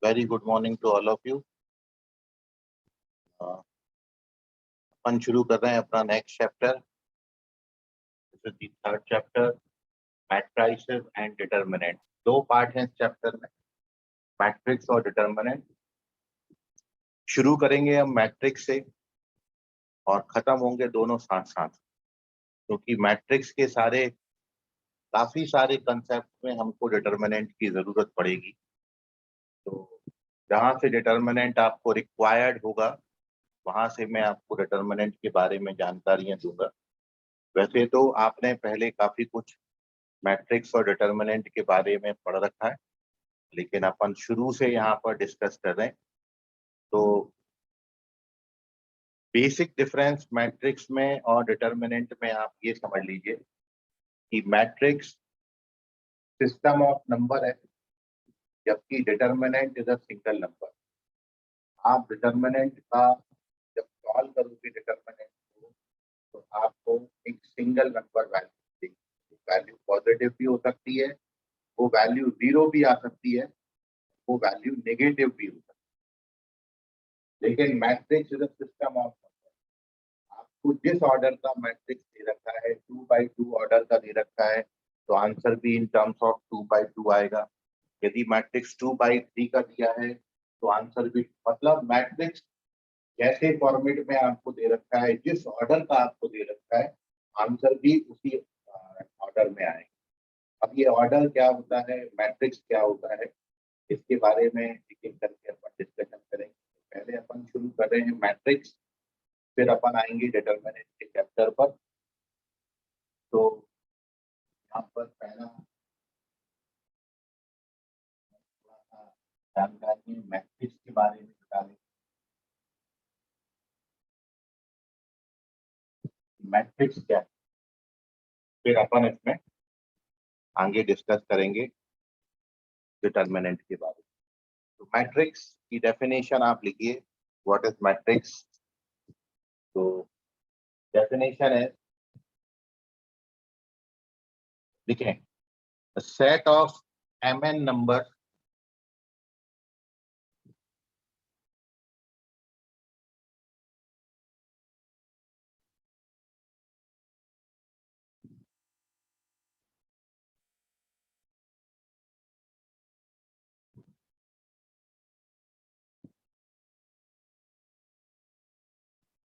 Very good morning to all of you. अपन शुरू कर रहे हैं अपना next chapter, third chapter, matrices and determinant. दो पार्ट हैं इस चैप्टर में, मैट्रिक्स और डिटर्मिनेंट। शुरू करेंगे हम मैट्रिक्स से और खत्म होंगे दोनों साथ साथ, क्योंकि मैट्रिक्स के काफी सारे कंसेप्ट में हमको डिटर्मिनेंट की जरूरत पड़ेगी। तो जहाँ से डिटर्मिनेंट आपको रिक्वायर्ड होगा वहां से मैं आपको डिटर्मिनेंट के बारे में जानकारियां दूंगा। वैसे तो आपने पहले काफी कुछ मैट्रिक्स और डिटर्मिनेंट के बारे में पढ़ रखा है, लेकिन अपन शुरू से यहाँ पर डिस्कस कर रहे हैं। तो बेसिक डिफरेंस मैट्रिक्स में और डिटर्मिनेंट में आप ये समझ लीजिए कि मैट्रिक्स सिस्टम ऑफ नंबर है, जबकि determinant is a single number. आप डिटर्मिनेंट का जब सॉल्व करोगे डिटर्मिनेंट को, तो आपको एक सिंगल नंबर वैल्यू देगी। वैल्यू पॉजिटिव भी हो सकती है, वो वैल्यू 0 भी आ सकती है, वो वैल्यू नेगेटिव भी हो सकती है। लेकिन matrix is a system of number. आपको जिस ऑर्डर का मैट्रिक्स दे रखा है, 2x2 ऑर्डर का दे रखा है, तो आंसर भी इन टर्म्स ऑफ 2x2 आएगा। यदि मैट्रिक्स 2x3 का दिया है तो आंसर भी, मतलब मैट्रिक्स जैसे फॉर्मेट में आपको दे रखा है, जिस ऑर्डर का आपको दे रखा है, आंसर भी उसी ऑर्डर में आएगा। अब ये ऑर्डर क्या होता है, मैट्रिक्स क्या होता है, इसके बारे में एक एक करके अपन डिस्कशन करेंगे। पहले अपन शुरू कर रहे हैं मैट्रिक्स, फिर अपन आएंगे डिटर्मिनेंट के चैप्टर पर। तो यहाँ पर पहला जानकारी मैट्रिक्स के बारे में बता दें। मैट्रिक्स क्या है, फिर अपन इसमें आगे डिस्कस करेंगे डिटर्मिनेंट के बारे में। तो मैट्रिक्स की डेफिनेशन आप लिखिए, व्हाट इज मैट्रिक्स। तो डेफिनेशन है, लिखें, set of mn number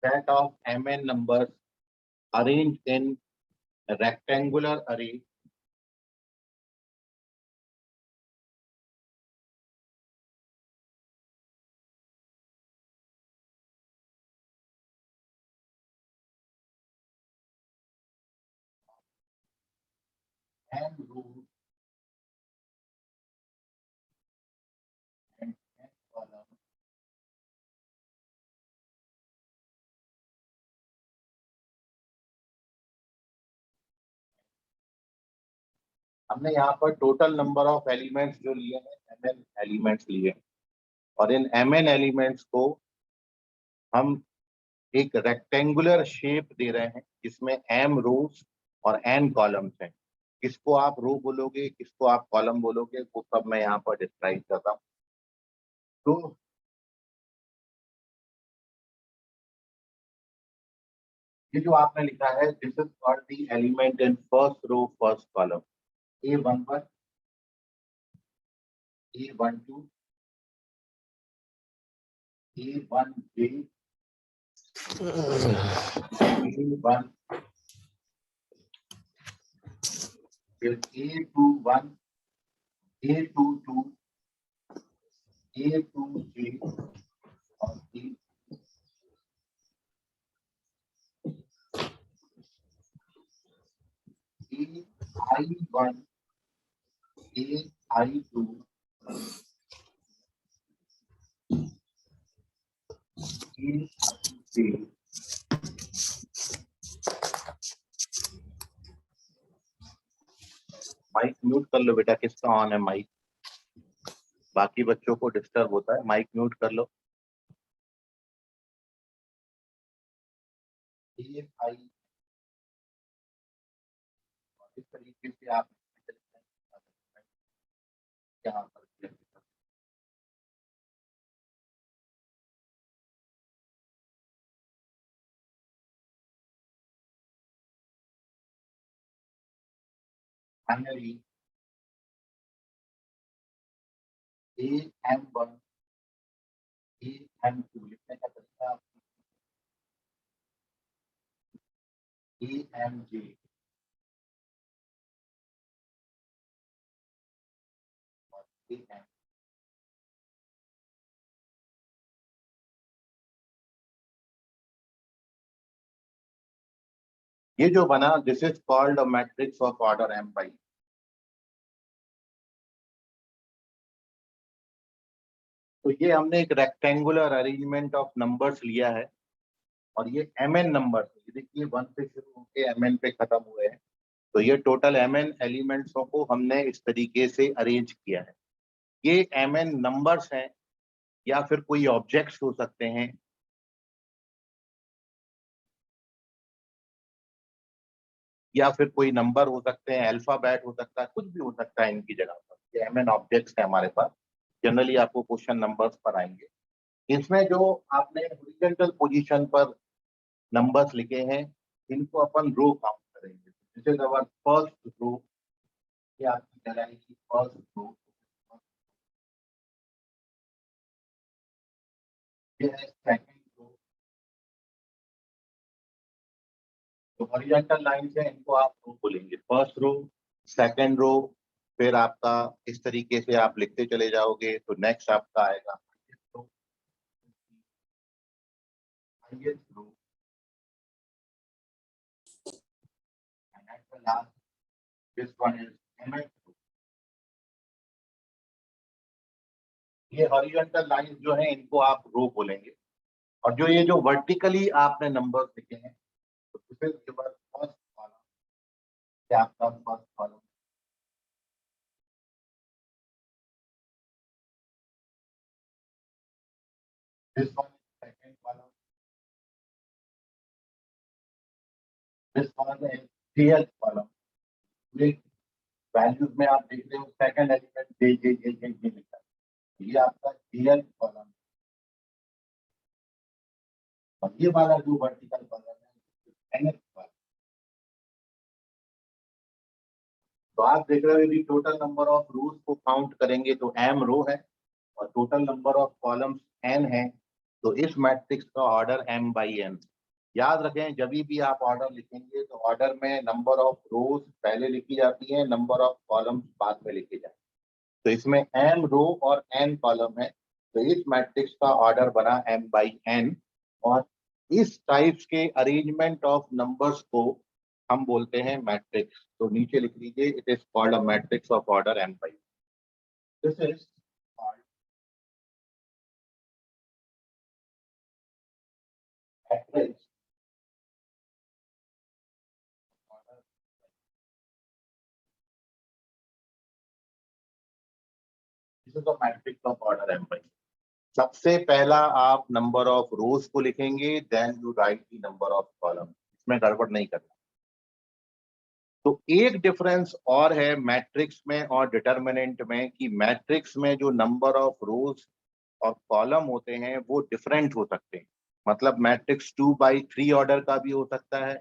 set of mn numbers arranged in a rectangular array and rows and n columns हमने यहाँ पर टोटल नंबर ऑफ एलिमेंट्स जो लिए हैं mn एलिमेंट्स लिए, और इन mn एलिमेंट्स को हम एक रेक्टेंगुलर शेप दे रहे हैं जिसमें m रोज और n कॉलम्स हैं। किसको आप रो बोलोगे, किसको आप कॉलम बोलोगे, वो सब मैं यहाँ पर डिस्क्राइब कर रहा हूँ। तो ये जो आपने लिखा है, this is called the element in first row first column. A11, A12, A1J, A1, फिर A21, A22, A2J और AI1, AI2, A3, mic mute कर लो बेटा, किसका ऑन है माइक, बाकी बच्चों को डिस्टर्ब होता है, माइक म्यूट कर लो। AI, इस तरीके से आप यहाँ पर फाइनली AM1 AM2 लिखने का तरीका AMJ और AM ये जो बना, this is called a matrix of order m by। तो ये हमने एक रेक्टेंगुलर अरेंजमेंट ऑफ नंबर्स लिया है और ये mn नंबर, ये देखिए 1 से शुरू होकर mn पे खत्म हुए हैं। तो ये टोटल mn एलिमेंट्सों को हमने इस तरीके से अरेंज किया है। ये mn नंबर्स हैं या फिर कोई ऑब्जेक्ट्स हो सकते हैं, या फिर कोई नंबर हो सकते हैं, अल्फाबेट हो सकता है, कुछ भी हो सकता है इनकी जगह पर। ये mn ऑब्जेक्ट्स है हमारे पास। जनरली आपको क्वेश्चन नंबर्स पर आएंगे। इसमें जो आपने हॉरिजॉन्टल पोजीशन पर नंबर्स लिखे हैं, इनको अपन रो काउंट करेंगे। This is our first row. ये आपकी कहलाएगी फर्स्ट रो। ये है सेकंड रो। तो हॉरिजॉन्टल लाइन से इनको आप रो बोलेंगे, फर्स्ट रो, सेकंड रो। फिर आपका इस तरीके से आप लिखते चले जाओगे तो नेक्स्ट आपका आएगा highest row, and at the last this one is mth row. ये हॉरिजॉन्टल लाइन जो है इनको आप रो बोलेंगे। और जो ये जो वर्टिकली आपने नंबर्स लिखे हैं, तो this is your first column. ये आपका first column. This one is second column. This one is third column. Values में आप देख रहे हो सेकंड एलिमेंट जे जे जे जे जे लिखा है, ये आपका थर्ड कॉलम। और ये वाला जो वर्टिकल कॉलम है nth कॉलम। तो आप देख रहे हो यदि टोटल नंबर ऑफ रोज को काउंट करेंगे तो m रो है और total number of columns n है। तो इस मैट्रिक्स का ऑर्डर m by n। याद रखें, जब भी आप ऑर्डर लिखेंगे तो ऑर्डर में नंबर ऑफ रोज पहले लिखी जाती है, नंबर ऑफ कॉलम्स बाद में लिखे जाते हैं। तो इसमें m रो और n कॉलम है, तो इस मैट्रिक्स का ऑर्डर बना m by n। और इस टाइप्स के अरेंजमेंट ऑफ नंबर्स को हम बोलते हैं मैट्रिक्स। तो नीचे लिख लीजिए, it is called a matrix of order m by n। This is called matrix order. This is a matrix of order m by n। सबसे पहला आप नंबर ऑफ रोज को लिखेंगे, then you write the number of column. इसमें गड़बड़ नहीं करना। तो एक डिफरेंस और है मैट्रिक्स में और डिटरमिनेंट में, कि मैट्रिक्स में जो नंबर ऑफ रोज और कॉलम होते हैं वो डिफरेंट हो सकते हैं। मतलब मैट्रिक्स 2/3 ऑर्डर का भी हो सकता है,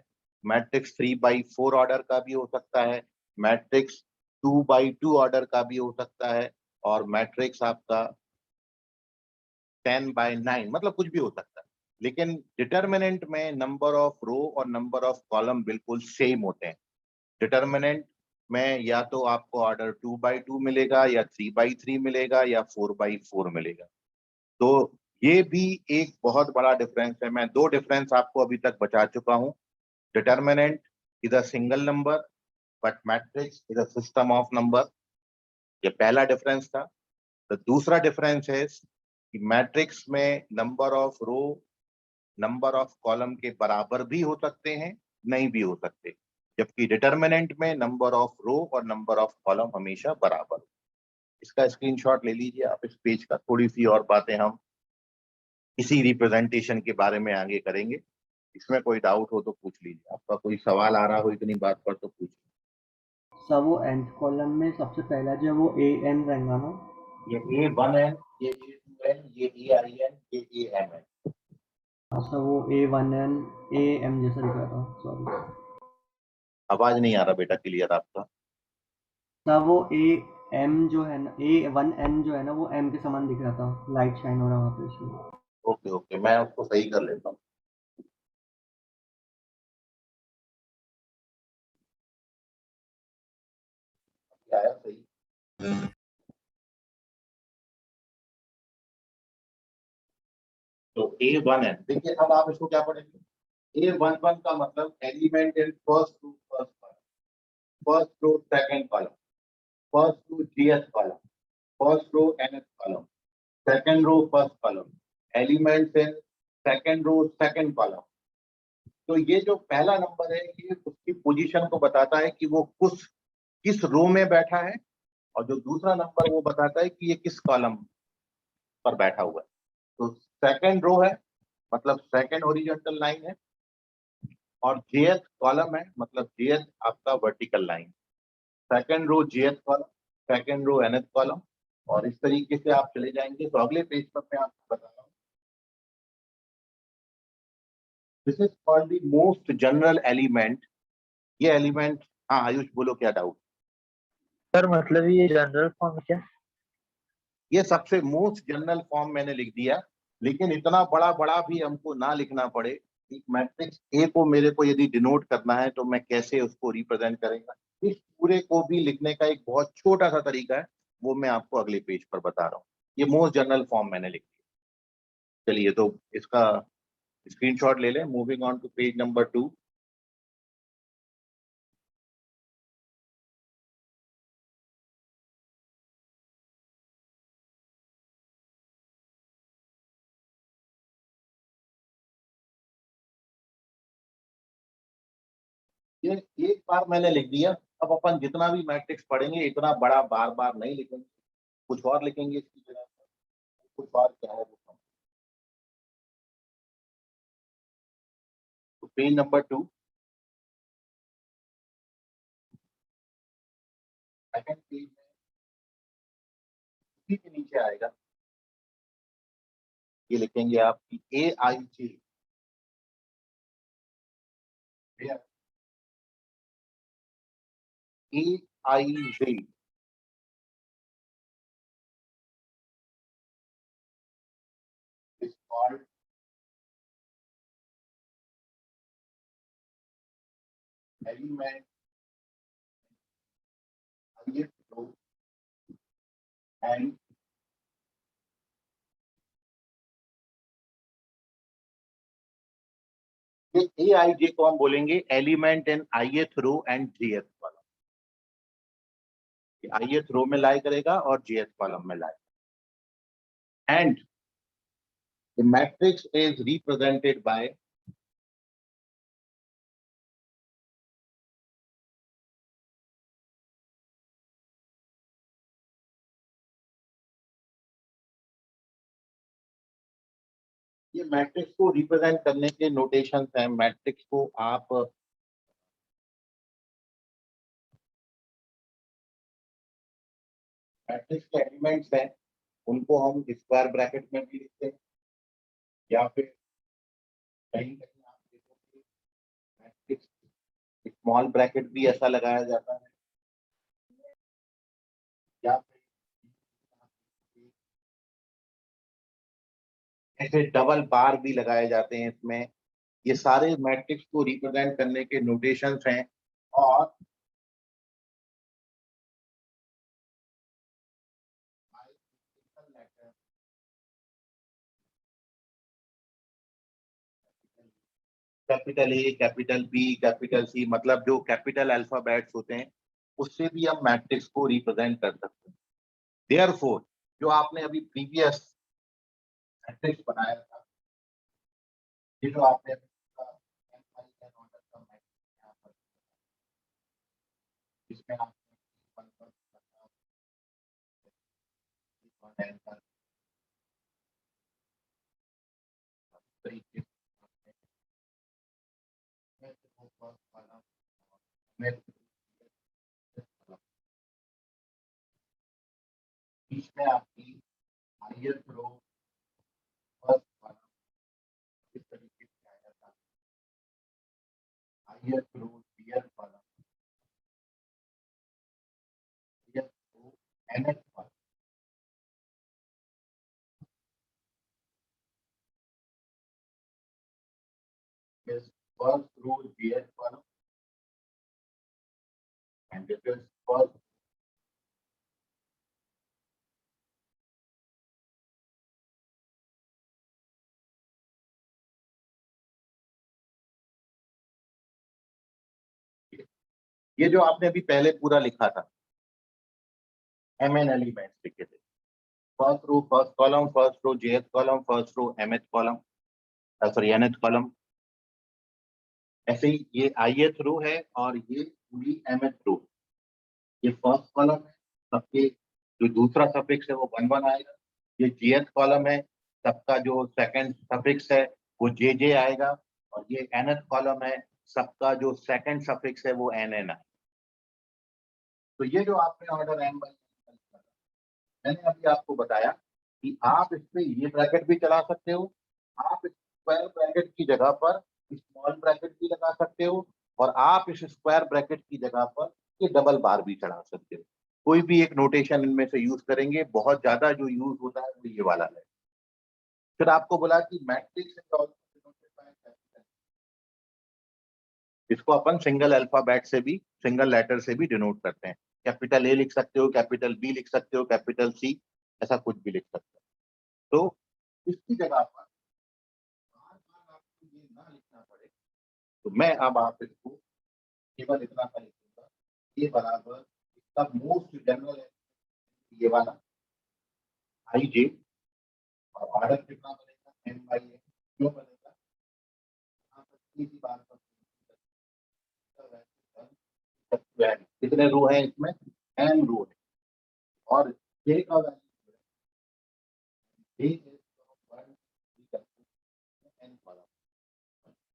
मैट्रिक्स 3/4 ऑर्डर का भी हो सकता है, मैट्रिक्स 2/2 ऑर्डर का भी हो सकता है, और मैट्रिक्स आपका 10/9, मतलब कुछ भी हो सकता है। लेकिन डिटरमिनेंट में नंबर ऑफ रो और नंबर ऑफ कॉलम बिल्कुल सेम होते हैं। डिटरमिनेंट में या तो आपको ऑर्डर 2/2 मिलेगा, या 3/3 मिलेगा, या 4/4 मिलेगा। तो ये भी एक बहुत बड़ा डिफरेंस है। मैं दो डिफरेंस आपको अभी तक बता चुका हूँ। Determinant is a single number, but matrix is a system of number. ये पहला डिफरेंस था। तो दूसरा डिफरेंस है कि मैट्रिक्स में number of row number of column के बराबर भी हो सकते हैं, नहीं भी हो सकते, जबकि डिटरमिनेंट में नंबर ऑफ रो और नंबर ऑफ कॉलम हमेशा बराबर। इसका स्क्रीनशॉट ले लीजिए आप इस पेज का। थोड़ी सी और बातें हम इसी रिप्रेजेंटेशन के बारे में आगे करेंगे। इसमें कोई डाउट हो तो पूछ लीजिए, आपका कोई सवाल आ रहा हो इतनी बात पर तो पूछिए। सर वो nth कॉलम में सबसे पहला जो है वो an रहेगा ना? ये A1n, ये A2n, ये AIN, ये AMN। सर वो A1n AM जैसा लिखा था, सॉरी। आवाज नहीं आ रहा बेटा क्लियर आपका। सर वो ए एम जो है ना, A1N जो है ना, वो एम के समान दिख रहा था, लाइट शाइन हो रहा वहाँ पे इसलिए। ओके ओके, मैं उसको सही कर लेता हूँ। क्या आया सही? तो A1N, देखिए अब आप इसको क्या पढ़ेंगे? A11 का मतलब element in first two first column, first row second column, first row j's column, first row n's column, second row first column, elements in second row second column. तो ये जो पहला नंबर है ये उसकी पोजीशन को बताता है कि वो किस रो में बैठा है, और जो दूसरा नंबर वो बताता है कि ये किस कॉलम पर बैठा हुआ है। तो सेकंड रो है मतलब सेकंड हॉरिजॉन्टल लाइन है, और जेएस कॉलम है मतलब जेएस आपका vertical line. Second row j's column, second row n's column, और इस तरीके से आप चले जाएंगे। तो अगले पेज पर मैं आपको बता रहा हूँ, this is called the most general element. ये एलिमेंट, हाँ आयुष बोलो क्या डाउट? सर मतलब ये जनरल फॉर्म क्या? ये सबसे मोस्ट जनरल फॉर्म मैंने लिख दिया, लेकिन इतना बड़ा बड़ा भी हमको ना लिखना पड़े। एक मैट्रिक्स ए को मेरे को यदि डिनोट करना है तो मैं कैसे उसको रिप्रेजेंट करेगा, इस पूरे को भी लिखने का एक बहुत छोटा सा तरीका है, वो मैं आपको अगले पेज पर बता रहा हूँ। ये मोस्ट जनरल फॉर्म मैंने लिख दिया। चलिए तो इसका स्क्रीनशॉट ले लें। Moving on to page number 2। ये एक बार मैंने लिख दिया। अब अपन जितना भी मैट्रिक्स पढ़ेंगे इतना बड़ा बार बार नहीं लिखेंगे, कुछ और लिखेंगे इसकी जगह पर। कुछ और क्या है वो, तो पेज नंबर 2 सेकंड पेज में उसी के नीचे आएगा, ये लिखेंगे आप कि A I J, A I J is called element ith row and ये ए आई जे को हम बोलेंगे element in ith row and jth column. ith row में लाई करेगा और jth कॉलम में lie. And the matrix is represented by ये matrix को रिप्रेजेंट करने के नोटेशंस हैं। मैट्रिक्स को आप मैट्रिक्स के एलिमेंट्स हैं उनको हम स्क्वायर ब्रैकेट में भी लिखते हैं, या फिर कहीं कहीं आप देखोगे मैट्रिक्स स्मॉल ब्रैकेट भी ऐसा लगाया जाता है, या फिर ऐसे डबल बार भी लगाए जाते हैं इसमें। ये सारे मैट्रिक्स को रिप्रेजेंट करने के नोटेशंस हैं। और capital A, capital B, capital C, मतलब जो कैपिटल अल्फाबेट्स होते हैं उससे भी हम मैट्रिक्स को रिप्रेजेंट कर सकते हैं। देयरफॉर जो आपने अभी प्रीवियस मैट्रिक्स बनाया था, ये जो आपने अभी ऑर्डर का मैट्रिक्स यहाँ पर, इसमें आपने तरीके बीच में आपकी ith रो फर्स्ट कॉलम इस तरीके से आया था, ith row 10th column, nth column is first row jth column, and this is first ये जो आपने अभी पहले पूरा लिखा था mn एलिमेंट्स लिखे थे, first row first column, first row jth column, first row mth column, sorry nth column. ऐसे ही ये ith रो है और ये पूरी mth रो। ये फर्स्ट कॉलम है, सबके जो दूसरा सफिक्स है वो 1 आएगा। ये jth कॉलम है, सबका जो सेकंड सफिक्स है वो jj आएगा, और ये nth कॉलम है, सबका जो सेकंड सफिक्स है वो nn आएगा। तो ये जो आपने ऑर्डर m बाई n, मैंने अभी आपको बताया कि आप इस पे ये ब्रैकेट भी चला सकते हो, आप स्क्वायर ब्रैकेट की जगह पर स्मॉल ब्रैकेट भी लगा सकते हो, और आप इस स्क्वायर ब्रैकेट की जगह पर ये डबल बार भी चढ़ा सकते हो। कोई भी एक नोटेशन इनमें से यूज करेंगे, बहुत ज्यादा जो यूज होता है वो ये वाला है। फिर आपको बोला कि मैट्रिक्स इसको अपन सिंगल अल्फाबेट से भी, सिंगल लेटर से भी डिनोट करते हैं। कैपिटल ए लिख सकते हो, कैपिटल बी लिख सकते हो, कैपिटल सी, ऐसा कुछ भी लिख सकते हो। तो इसकी जगह पर बार बार आपको ये ना लिखना पड़े, तो मैं अब आप इसको केवल इतना सा लिखूंगा, ये बराबर इसका मोस्ट जनरल है ये वाला आई जे, और ऑर्डर कितना बनेगा एम बाई एन। क्यों बनेगा? यहाँ पर सीधी बात पर कितने रो है इसमें? एन रो है, और जे का वैल्यू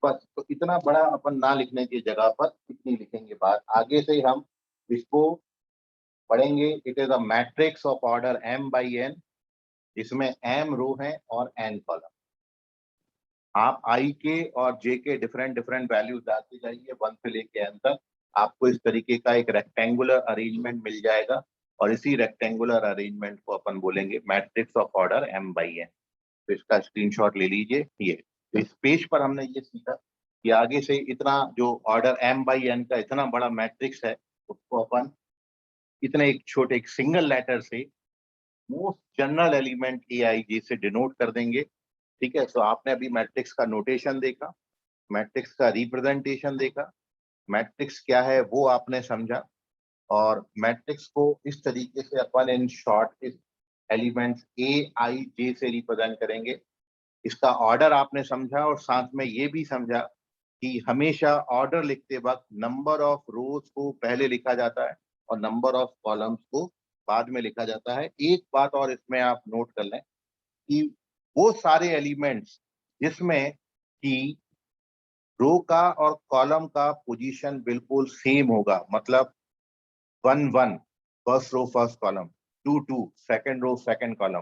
बस। तो इतना बड़ा अपन ना लिखने की जगह पर इतनी लिखेंगे बात। आगे से हम इसको पढ़ेंगे। It is a matrix of order m by n, इसमें m रो है और n कॉलम। आप i के और j के डिफरेंट डिफरेंट वैल्यूज डालते जाइए 1 से लेके n तक, आपको इस तरीके का एक रेक्टेंगुलर अरेंजमेंट मिल जाएगा, और इसी रेक्टेंगुलर अरेंजमेंट को अपन बोलेंगे matrix of order m by n। तो इसका स्क्रीनशॉट ले लीजिए। ये तो इस पेज पर हमने ये सीखा कि आगे से इतना जो ऑर्डर m बाई n का इतना बड़ा मैट्रिक्स है, उसको अपन इतने एक छोटे एक सिंगल लेटर से मोस्ट जनरल एलिमेंट AIJ से डिनोट कर देंगे। ठीक है, तो आपने अभी मैट्रिक्स का नोटेशन देखा, मैट्रिक्स का रिप्रेजेंटेशन देखा, मैट्रिक्स क्या है वो आपने समझा, और मैट्रिक्स को इस तरीके से अपन इन शॉर्ट इस एलिमेंट्स AIJ से रिप्रेजेंट करेंगे। इसका ऑर्डर आपने समझा, और साथ में ये भी समझा कि हमेशा ऑर्डर लिखते वक्त नंबर ऑफ रोज को पहले लिखा जाता है और नंबर ऑफ कॉलम्स को बाद में लिखा जाता है। एक बात और इसमें आप नोट कर लें कि वो सारे एलिमेंट्स जिसमें कि रो का और कॉलम का पोजीशन बिल्कुल सेम होगा, मतलब 1 1 first row first column, 2 2 second row second column,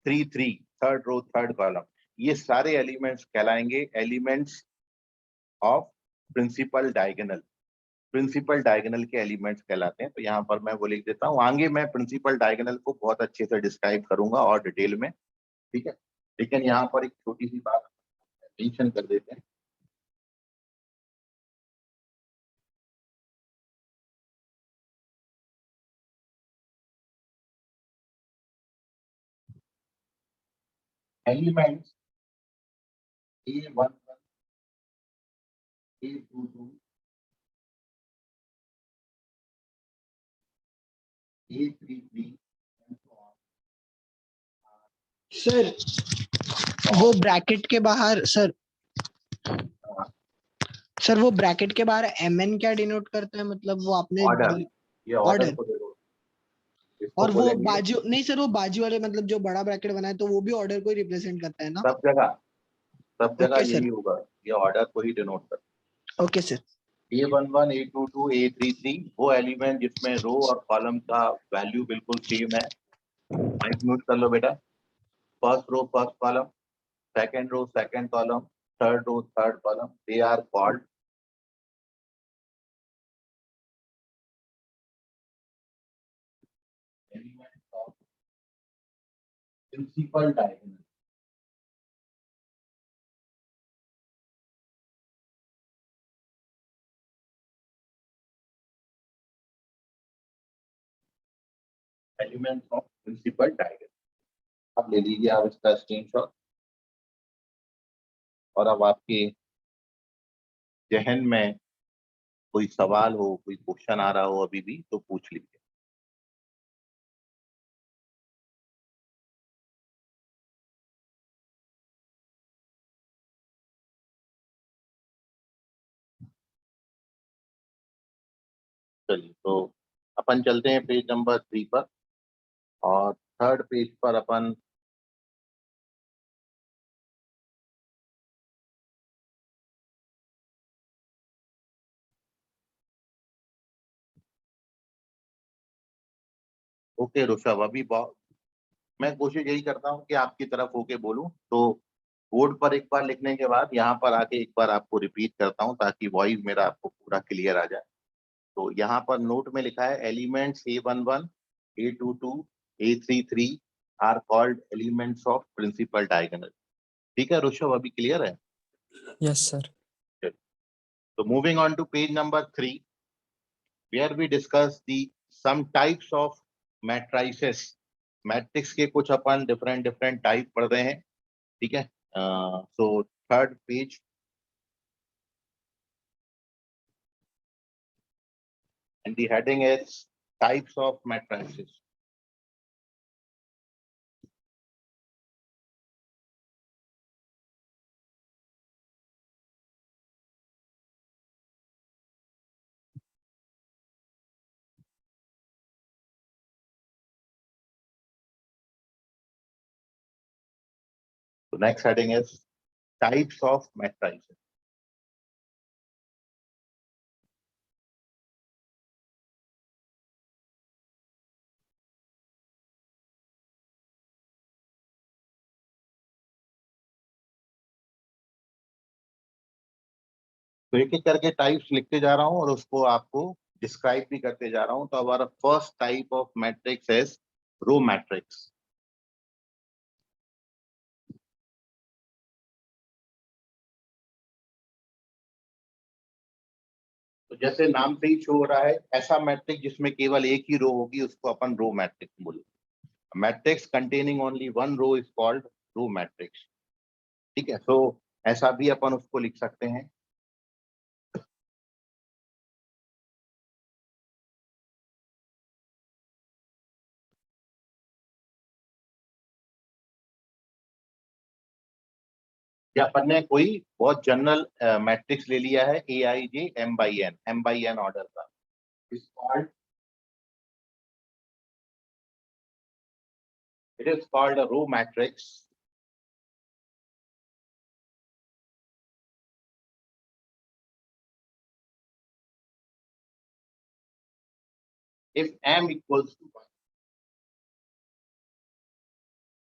3 3 third row third column, ये सारे एलिमेंट्स कहलाएंगे elements of principal diagonal. Principal diagonal के एलिमेंट्स कहलाते हैं। तो यहाँ पर मैं वो लिख देता हूँ। आगे मैं प्रिंसिपल डायगोनल को बहुत अच्छे से डिस्क्राइब करूंगा और डिटेल में, ठीक है। लेकिन यहाँ पर एक छोटी सी बात मेंशन कर देते हैं। Elements A11, A22, A33 and so on। Sir वो ब्रैकेट के बाहर सर वो ब्रैकेट के बाहर mn क्या डिनोट करता है? मतलब वो आपने ऑर्डर, ये ऑर्डर ऑर्डर, को देखो, और वो बोलेंगे बाजू नहीं सर, वो बाजू वाले मतलब जो बड़ा ब्रैकेट बना है तो वो भी ऑर्डर को रिप्रेजेंट करता है ना? सब जगह ओके सर, यही होगा, ये ऑर्डर को ही डिनोट करता ओके सर। है। A11, A22, A33 वो एलिमेंट जिसमें रो और कॉलम का वैल्यू बिल्कुल सेम है। माइक म्यूट कर लो बेटा। First row first column, second row second column, third row third column, they are called element principal diagonal. Element of principal diagonal. अब ले लीजिए आप इसका स्क्रीनशॉट, और अब आपके जहन में कोई सवाल हो, कोई क्वेश्चन आ रहा हो अभी भी, तो पूछ लीजिए। चलिए, तो अपन चलते हैं पेज नंबर 3 पर, और थर्ड पेज पर अपन ओके ऋषभ, अभी मैं कोशिश यही करता हूँ कि आपकी तरफ होके बोलूं, तो बोर्ड पर एक बार लिखने के बाद यहाँ पर आके एक बार आपको रिपीट करता हूँ, ताकि वॉइस मेरा आपको पूरा क्लियर आ जाए। तो यहाँ पर नोट में लिखा है elements A11, A22, A33 are called elements of principal diagonal. ठीक है ऋषभ, अभी क्लियर है? Yes, sir. So moving on to page number 3, where we discuss the some types of matrices. Matrix के कुछ अपन डिफरेंट टाइप पढ़ रहे हैं, ठीक है? So third page, and the heading is types of matrices. So next heading is types of matrices. तो एक एक करके टाइप्स लिखते जा रहा हूँ और उसको आपको डिस्क्राइब भी करते जा रहा हूँ। तो हमारा first type of matrix is row matrix. तो जैसे नाम से ही शो हो रहा है, ऐसा मैट्रिक्स जिसमें केवल एक ही रो होगी उसको अपन रो मैट्रिक्स बोलेंगे। Matrix containing only one row is called row matrix. ठीक है, तो ऐसा भी अपन उसको लिख सकते हैं। या अपन ने कोई बहुत जनरल मैट्रिक्स ले लिया है, AIJ M/N ऑर्डर का, is called, it is called a row matrix if m equals to 1।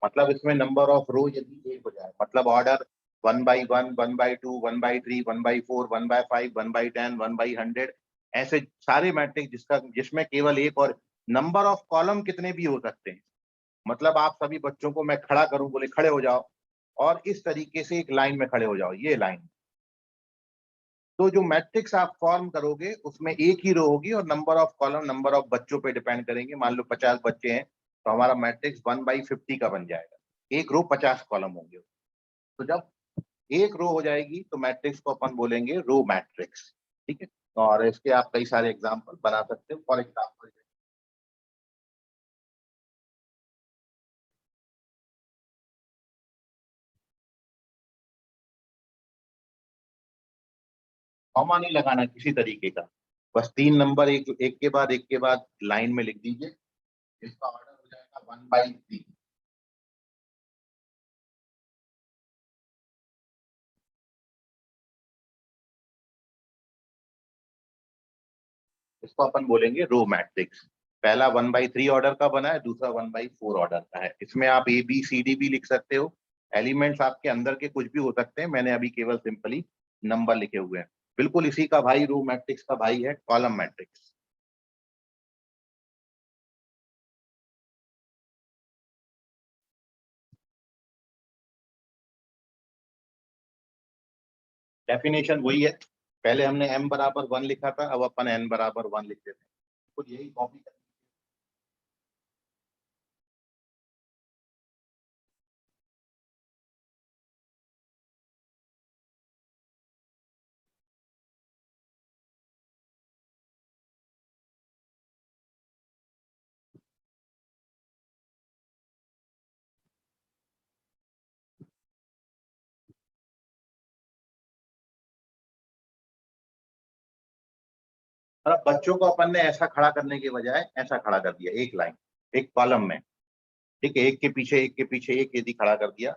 मतलब इसमें नंबर ऑफ रो यदि एक हो जाए, मतलब ऑर्डर 1/1, 1/2, 1/3, 1/4, 1/5, 1/10, 1/100, ऐसे सारे मैट्रिक्स जिसमें केवल एक, और नंबर ऑफ कॉलम कितने भी हो सकते हैं। मतलब आप सभी बच्चों को मैं खड़ा करूं, बोले खड़े हो जाओ, और इस तरीके से एक लाइन में खड़े हो जाओ, ये लाइन। तो जो मैट्रिक्स आप फॉर्म करोगे उसमें एक ही रो होगी, और number of column number of बच्चों पे डिपेंड करेंगे। मान लो 50 बच्चे हैं, तो हमारा मैट्रिक्स 1/50 का बन जाएगा, एक रो 50 कॉलम होंगे। तो जब एक रो हो जाएगी तो मैट्रिक्स को अपन बोलेंगे रो मैट्रिक्स। ठीक है, और इसके आप कई सारे एग्जाम्पल बना सकते हो। फॉर एग्जाम्पल, कॉमा नहीं लगाना किसी तरीके का, बस 3 नंबर एक एक के बाद लाइन में लिख दीजिए। इसका ऑर्डर हो जाएगा 1/3। इसको अपन बोलेंगे रो मैट्रिक्स। पहला 1/3 ऑर्डर का बना है, दूसरा 1/4 ऑर्डर का है। इसमें आप ABCD भी लिख सकते हो, एलिमेंट्स आपके अंदर के कुछ भी हो सकते हैं। मैंने अभी केवल सिंपली नंबर लिखे हुए हैं। बिल्कुल इसी का भाई, रो मैट्रिक्स का भाई है कॉलम मैट्रिक्स। डेफिनेशन वही है, पहले हमने m बराबर 1 लिखा था, अब अपन n बराबर 1 लिख देते हैं, तो यही कॉपी कर। और अब बच्चों को अपन ने ऐसा खड़ा करने के बजाय ऐसा खड़ा कर दिया, एक लाइन एक कॉलम में, ठीक है, एक के पीछे एक के पीछे एक यदि खड़ा कर दिया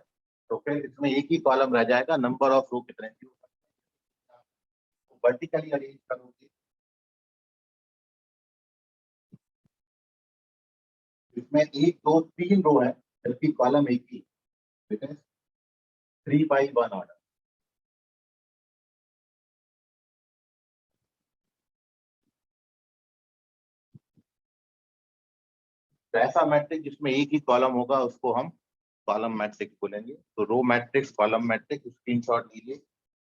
तो फिर इसमें एक ही कॉलम रह जाएगा, नंबर ऑफ रो कितने वर्टिकली अरेंज करोगे, इसमें 1 2 3 रो है जबकि कॉलम एक ही, 3/1 ऑर्डर। तो ऐसा मैट्रिक्स जिसमें एक ही कॉलम होगा उसको हम कॉलम मैट्रिक्स बोलेंगे। तो row matrix, column matrix, screenshot लीजिए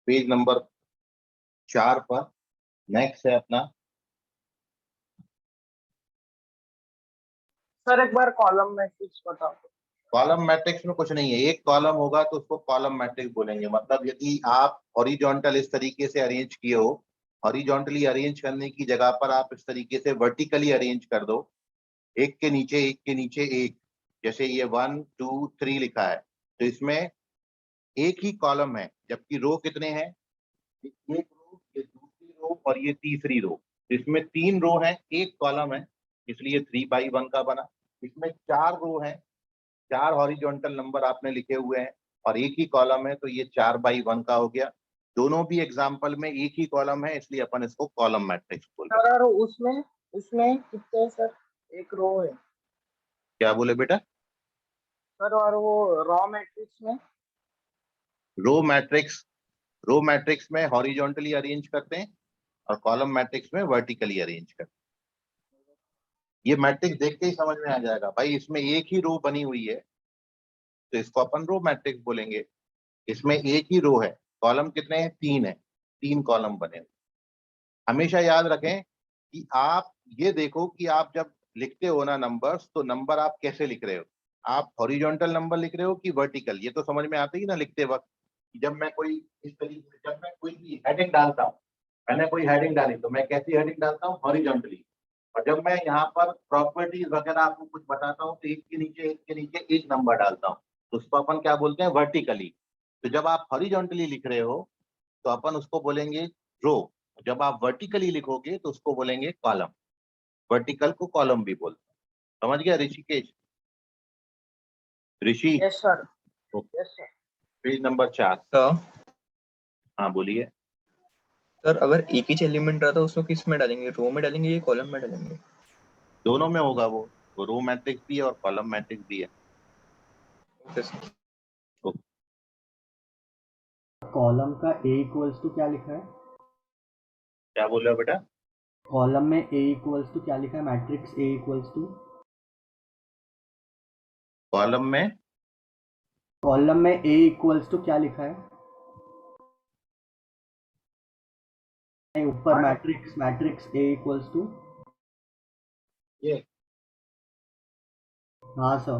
पेज नंबर 4 पर। नेक्स्ट है अपना, सर एक बार कॉलम मैट्रिक्स बताओ। कॉलम मैट्रिक्स में कुछ नहीं है, एक कॉलम होगा तो उसको कॉलम मैट्रिक्स बोलेंगे। मतलब यदि आप हॉरिजॉन्टल इस तरीके से अरेंज किए हो, हॉरिजॉन्टली अरेंज करने की जगह पर आप इस तरीके से वर्टिकली अरेंज कर दो, एक के नीचे एक के नीचे एक, जैसे ये 1 2 3 लिखा है, तो इसमें एक ही कॉलम है जबकि रो कितने हैं, एक रो, ये दूसरी रो और ये तीसरी रो, इसमें 3 रो है, एक कॉलम है, इसलिए 3/1 का बना। इसमें 4 रो है, 4 हॉरिजॉन्टल नंबर आपने लिखे हुए हैं और एक ही कॉलम है, तो ये 4/1 का हो गया। दोनों भी एग्जाम्पल में एक ही कॉलम है, इसलिए अपन इसको कॉलम मैट्रिक्स बोलते हैं। सर और उसमें उसमें कितने सर, एक रो है क्या बोले बेटा? सर, और वो रॉ मैट्रिक्स में रो मैट्रिक्स में हॉरिजॉन्टली अरेंज करते हैं और कॉलम मैट्रिक्स में वर्टिकली अरेंज करते हैं। ये मैट्रिक्स देख के ही समझ में आ जाएगा भाई, इसमें एक ही रो बनी हुई है तो इसको अपन रो मैट्रिक्स बोलेंगे। इसमें एक ही रो है, कॉलम कितने हैं, 3 है, 3 कॉलम बने हुए। हमेशा याद रखें कि आप ये देखो कि आप जब लिखते हो ना नंबर्स, तो नंबर आप कैसे लिख रहे हो, आप हॉरिजॉन्टल नंबर लिख रहे हो कि वर्टिकल, ये तो समझ में आता ही ना लिखते वक्त। जब मैं कोई इस तरीके से, जब मैं कोई भी हेडिंग डालता हूँ, मैंने कोई हेडिंग डाली तो मैं कैसी हेडिंग डालता हूँ, हॉरिजॉन्टली। और जब मैं यहाँ पर प्रॉपर्टीज वगैरह आपको कुछ बताता हूँ तो एक के नीचे एक नंबर डालता हूँ, तो उसको अपन क्या बोलते हैं, वर्टिकली। तो जब आप हॉरिजॉन्टली लिख रहे हो तो अपन उसको बोलेंगे रो, जब आप वर्टिकली लिखोगे तो उसको बोलेंगे कॉलम। वर्टिकल को कॉलम भी बोलते हैं। समझ गया Rishikesh? Rishi, yes sir, yes sir. Page number 4। तो हाँ बोलिए। सर अगर एक ही एलिमेंट रहा था उसको किस में डालेंगे, रो में डालेंगे या कॉलम में डालेंगे? दोनों में होगा वो रो मैट्रिक्स भी है और कॉलम मैट्रिक्स भी है। Okay sir. कॉलम का ए इक्वल्स टू क्या लिखा है? क्या बोल रहे हो बेटा? कॉलम में ए इक्वल्स टू क्या लिखा है? Matrix A equals to, column में ए इक्वल्स टू क्या लिखा है? नहीं, ऊपर मैट्रिक्स ए इक्वल्स टू, ये हाँ सर।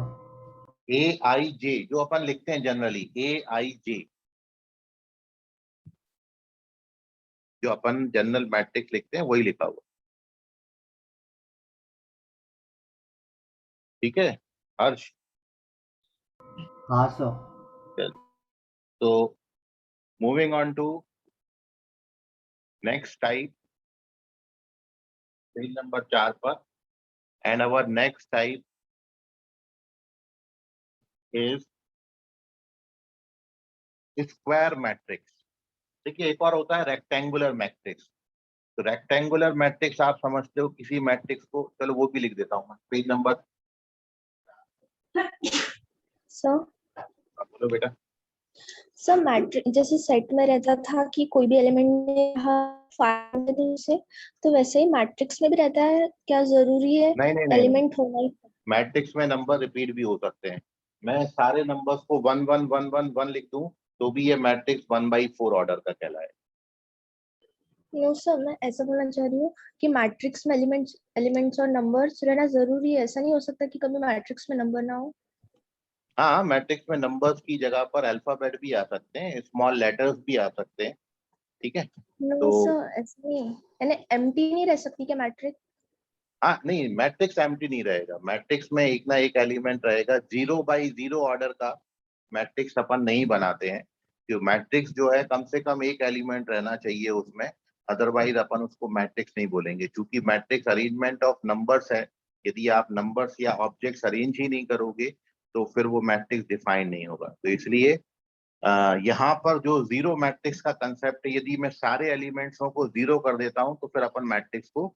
AIJ जो अपन लिखते हैं जनरली, AIJ जो अपन जनरल मैट्रिक्स लिखते हैं वही लिखा हुआ, ठीक है हर्ष? हाँ सर। तो moving on to next type, page number 4 पर। And our next type is square matrix. देखिए एक और होता है रेक्टेंगुलर मैट्रिक्स। तो रेक्टेंगुलर मैट्रिक्स आप समझते हो किसी मैट्रिक्स को, चलो वो भी लिख देता हूँ मैं, पेज नंबर। सर बोलो बेटा। सर मैट्रिक्स जैसे सेट में रहता था कि कोई भी एलिमेंट फाइंड से, तो वैसे ही मैट्रिक्स में भी रहता है क्या? जरूरी है नहीं, एलिमेंट होना ही? मैट्रिक्स में नंबर रिपीट भी हो सकते हैं। मैं सारे नंबर्स को 1 1 1 1 1 लिख दूं तो भी ये मैट्रिक्स 1/4 ऑर्डर का कहलाए। नो सर, मैं ऐसा बोलना चाह रही हूँ कि मैट्रिक्स में एलिमेंट्स और नंबर्स रहना जरूरी है। ऐसा नहीं हो सकता कि कभी मैट्रिक्स में नंबर ना हो। हाँ, मैट्रिक्स में नंबर्स की जगह पर अल्फाबेट भी आ सकते हैं, स्मॉल लेटर्स भी आ सकते हैं, ठीक है। नो तो सर, ऐसा नहीं, यानी एम्प्टी नहीं रह सकती क्या मैट्रिक्स? हाँ, नहीं, मैट्रिक्स एम्प्टी नहीं रहेगा। मैट्रिक्स में एक ना एक एलिमेंट रहेगा। 0 by 0 ऑर्डर का मैट्रिक्स अपन नहीं बनाते हैं, क्यों? मैट्रिक्स जो है कम से कम एक एलिमेंट रहना चाहिए उसमें, अदरवाइज अपन उसको मैट्रिक्स नहीं बोलेंगे। क्योंकि मैट्रिक्स अरेंजमेंट ऑफ नंबर्स है, यदि आप नंबर्स या ऑब्जेक्ट्स अरेंज ही नहीं करोगे तो फिर वो मैट्रिक्स डिफाइन नहीं होगा। तो इसलिए यहाँ पर जो जीरो मैट्रिक्स का कंसेप्ट है, यदि मैं सारे एलिमेंट्सों को जीरो कर देता हूँ तो फिर अपन मैट्रिक्स को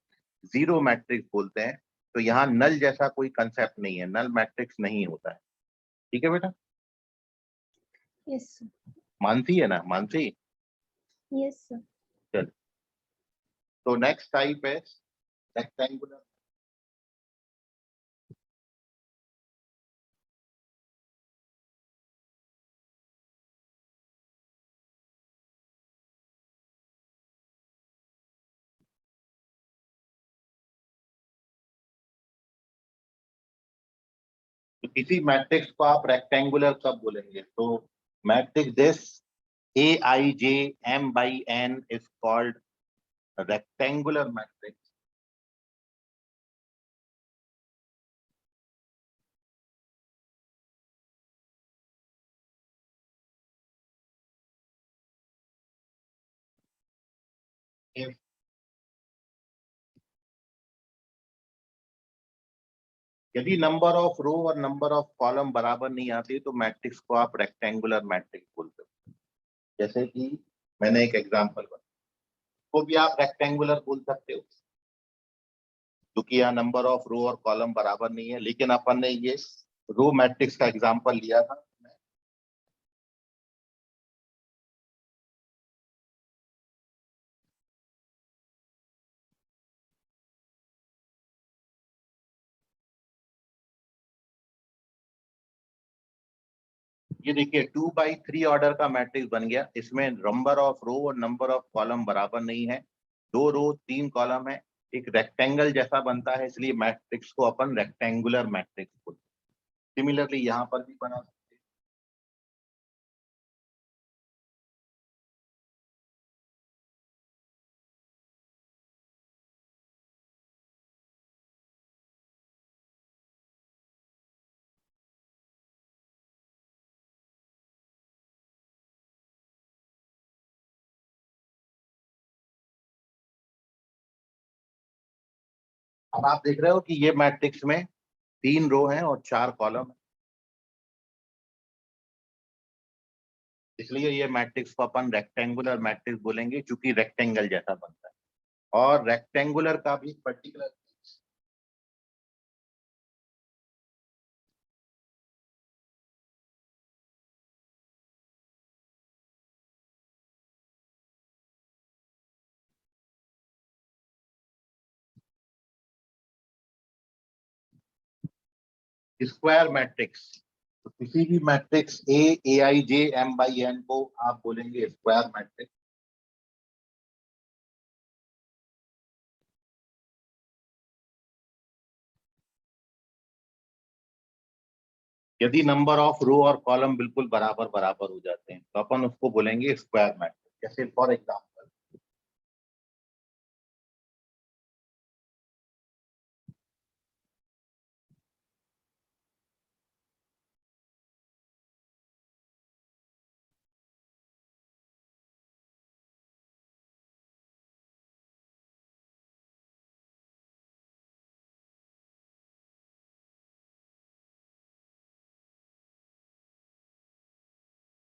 जीरो मैट्रिक्स बोलते हैं। तो यहाँ नल जैसा कोई कंसेप्ट नहीं है, नल मैट्रिक्स नहीं होता है, ठीक है बेटा? Yes sir. मानसी है ना, मानसी? Yes sir. चल, तो नेक्स्ट टाइप है रेक्टेंगुलर। तो किसी मैट्रिक्स को आप रेक्टेंगुलर कब बोलेंगे? तो matrix this Aij m/n is called rectangular matrix if यदि नंबर ऑफ रो और नंबर ऑफ कॉलम बराबर नहीं आते तो मैट्रिक्स को आप रेक्टेंगुलर मैट्रिक्स बोलते हो। जैसे कि मैंने एक एग्जांपल बताया, को भी आप रेक्टेंगुलर बोल सकते हो, क्योंकि यहाँ नंबर ऑफ रो और कॉलम बराबर नहीं है। लेकिन अपन ने ये रो मैट्रिक्स का एग्जांपल लिया था। ये देखिए 2 by 3 ऑर्डर का मैट्रिक्स बन गया। इसमें नंबर ऑफ रो और नंबर ऑफ कॉलम बराबर नहीं है, 2 रो 3 कॉलम है, एक रेक्टेंगल जैसा बनता है, इसलिए मैट्रिक्स को अपन रेक्टेंगुलर मैट्रिक्स बोलते हैं। सिमिलरली यहाँ पर भी बना सकते हैं। अब आप देख रहे हो कि ये मैट्रिक्स में 3 रो हैं और 4 कॉलम है, इसलिए ये मैट्रिक्स को अपन रेक्टेंगुलर मैट्रिक्स बोलेंगे, क्योंकि रेक्टेंगल जैसा बनता है। और रेक्टेंगुलर का भी पर्टिकुलर स्क्वायर मैट्रिक्स। तो किसी भी मैट्रिक्स Aij m/n को आप बोलेंगे स्क्वायर मैट्रिक्स। यदि नंबर ऑफ रो और कॉलम बिल्कुल बराबर बराबर हो जाते हैं तो अपन उसको बोलेंगे स्क्वायर मैट्रिक्स। जैसे फॉर एग्जांपल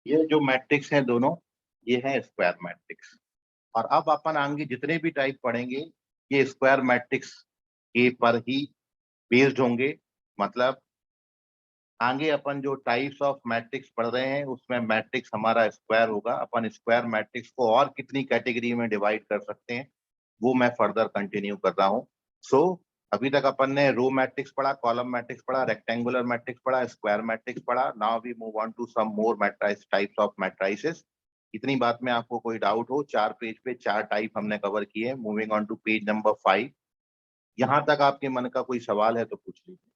ये जो मैट्रिक्स है दोनों, ये है स्क्वायर मैट्रिक्स। और अब अपन आगे जितने भी टाइप पढ़ेंगे ये स्क्वायर मैट्रिक्स के पर ही बेस्ड होंगे। मतलब आगे अपन जो टाइप्स ऑफ मैट्रिक्स पढ़ रहे हैं उसमें मैट्रिक्स हमारा स्क्वायर होगा। अपन स्क्वायर मैट्रिक्स को और कितनी कैटेगरी में डिवाइड कर सकते हैं वो मैं फर्दर कंटिन्यू कर रहा हूँ। सो अभी तक अपन ने रो मैट्रिक्स पढ़ा, कॉलम मैट्रिक्स पढ़ा, रेक्टेंगुलर मैट्रिक्स पढ़ा, स्क्वायर मैट्रिक्स पढ़ा। Now we move on to some more matrix types of matrices. इतनी बात में आपको कोई डाउट हो? 4 पेज पे 4 टाइप हमने कवर किए। Moving on to page number 5। यहां तक आपके मन का कोई सवाल है तो पूछ लीजिए।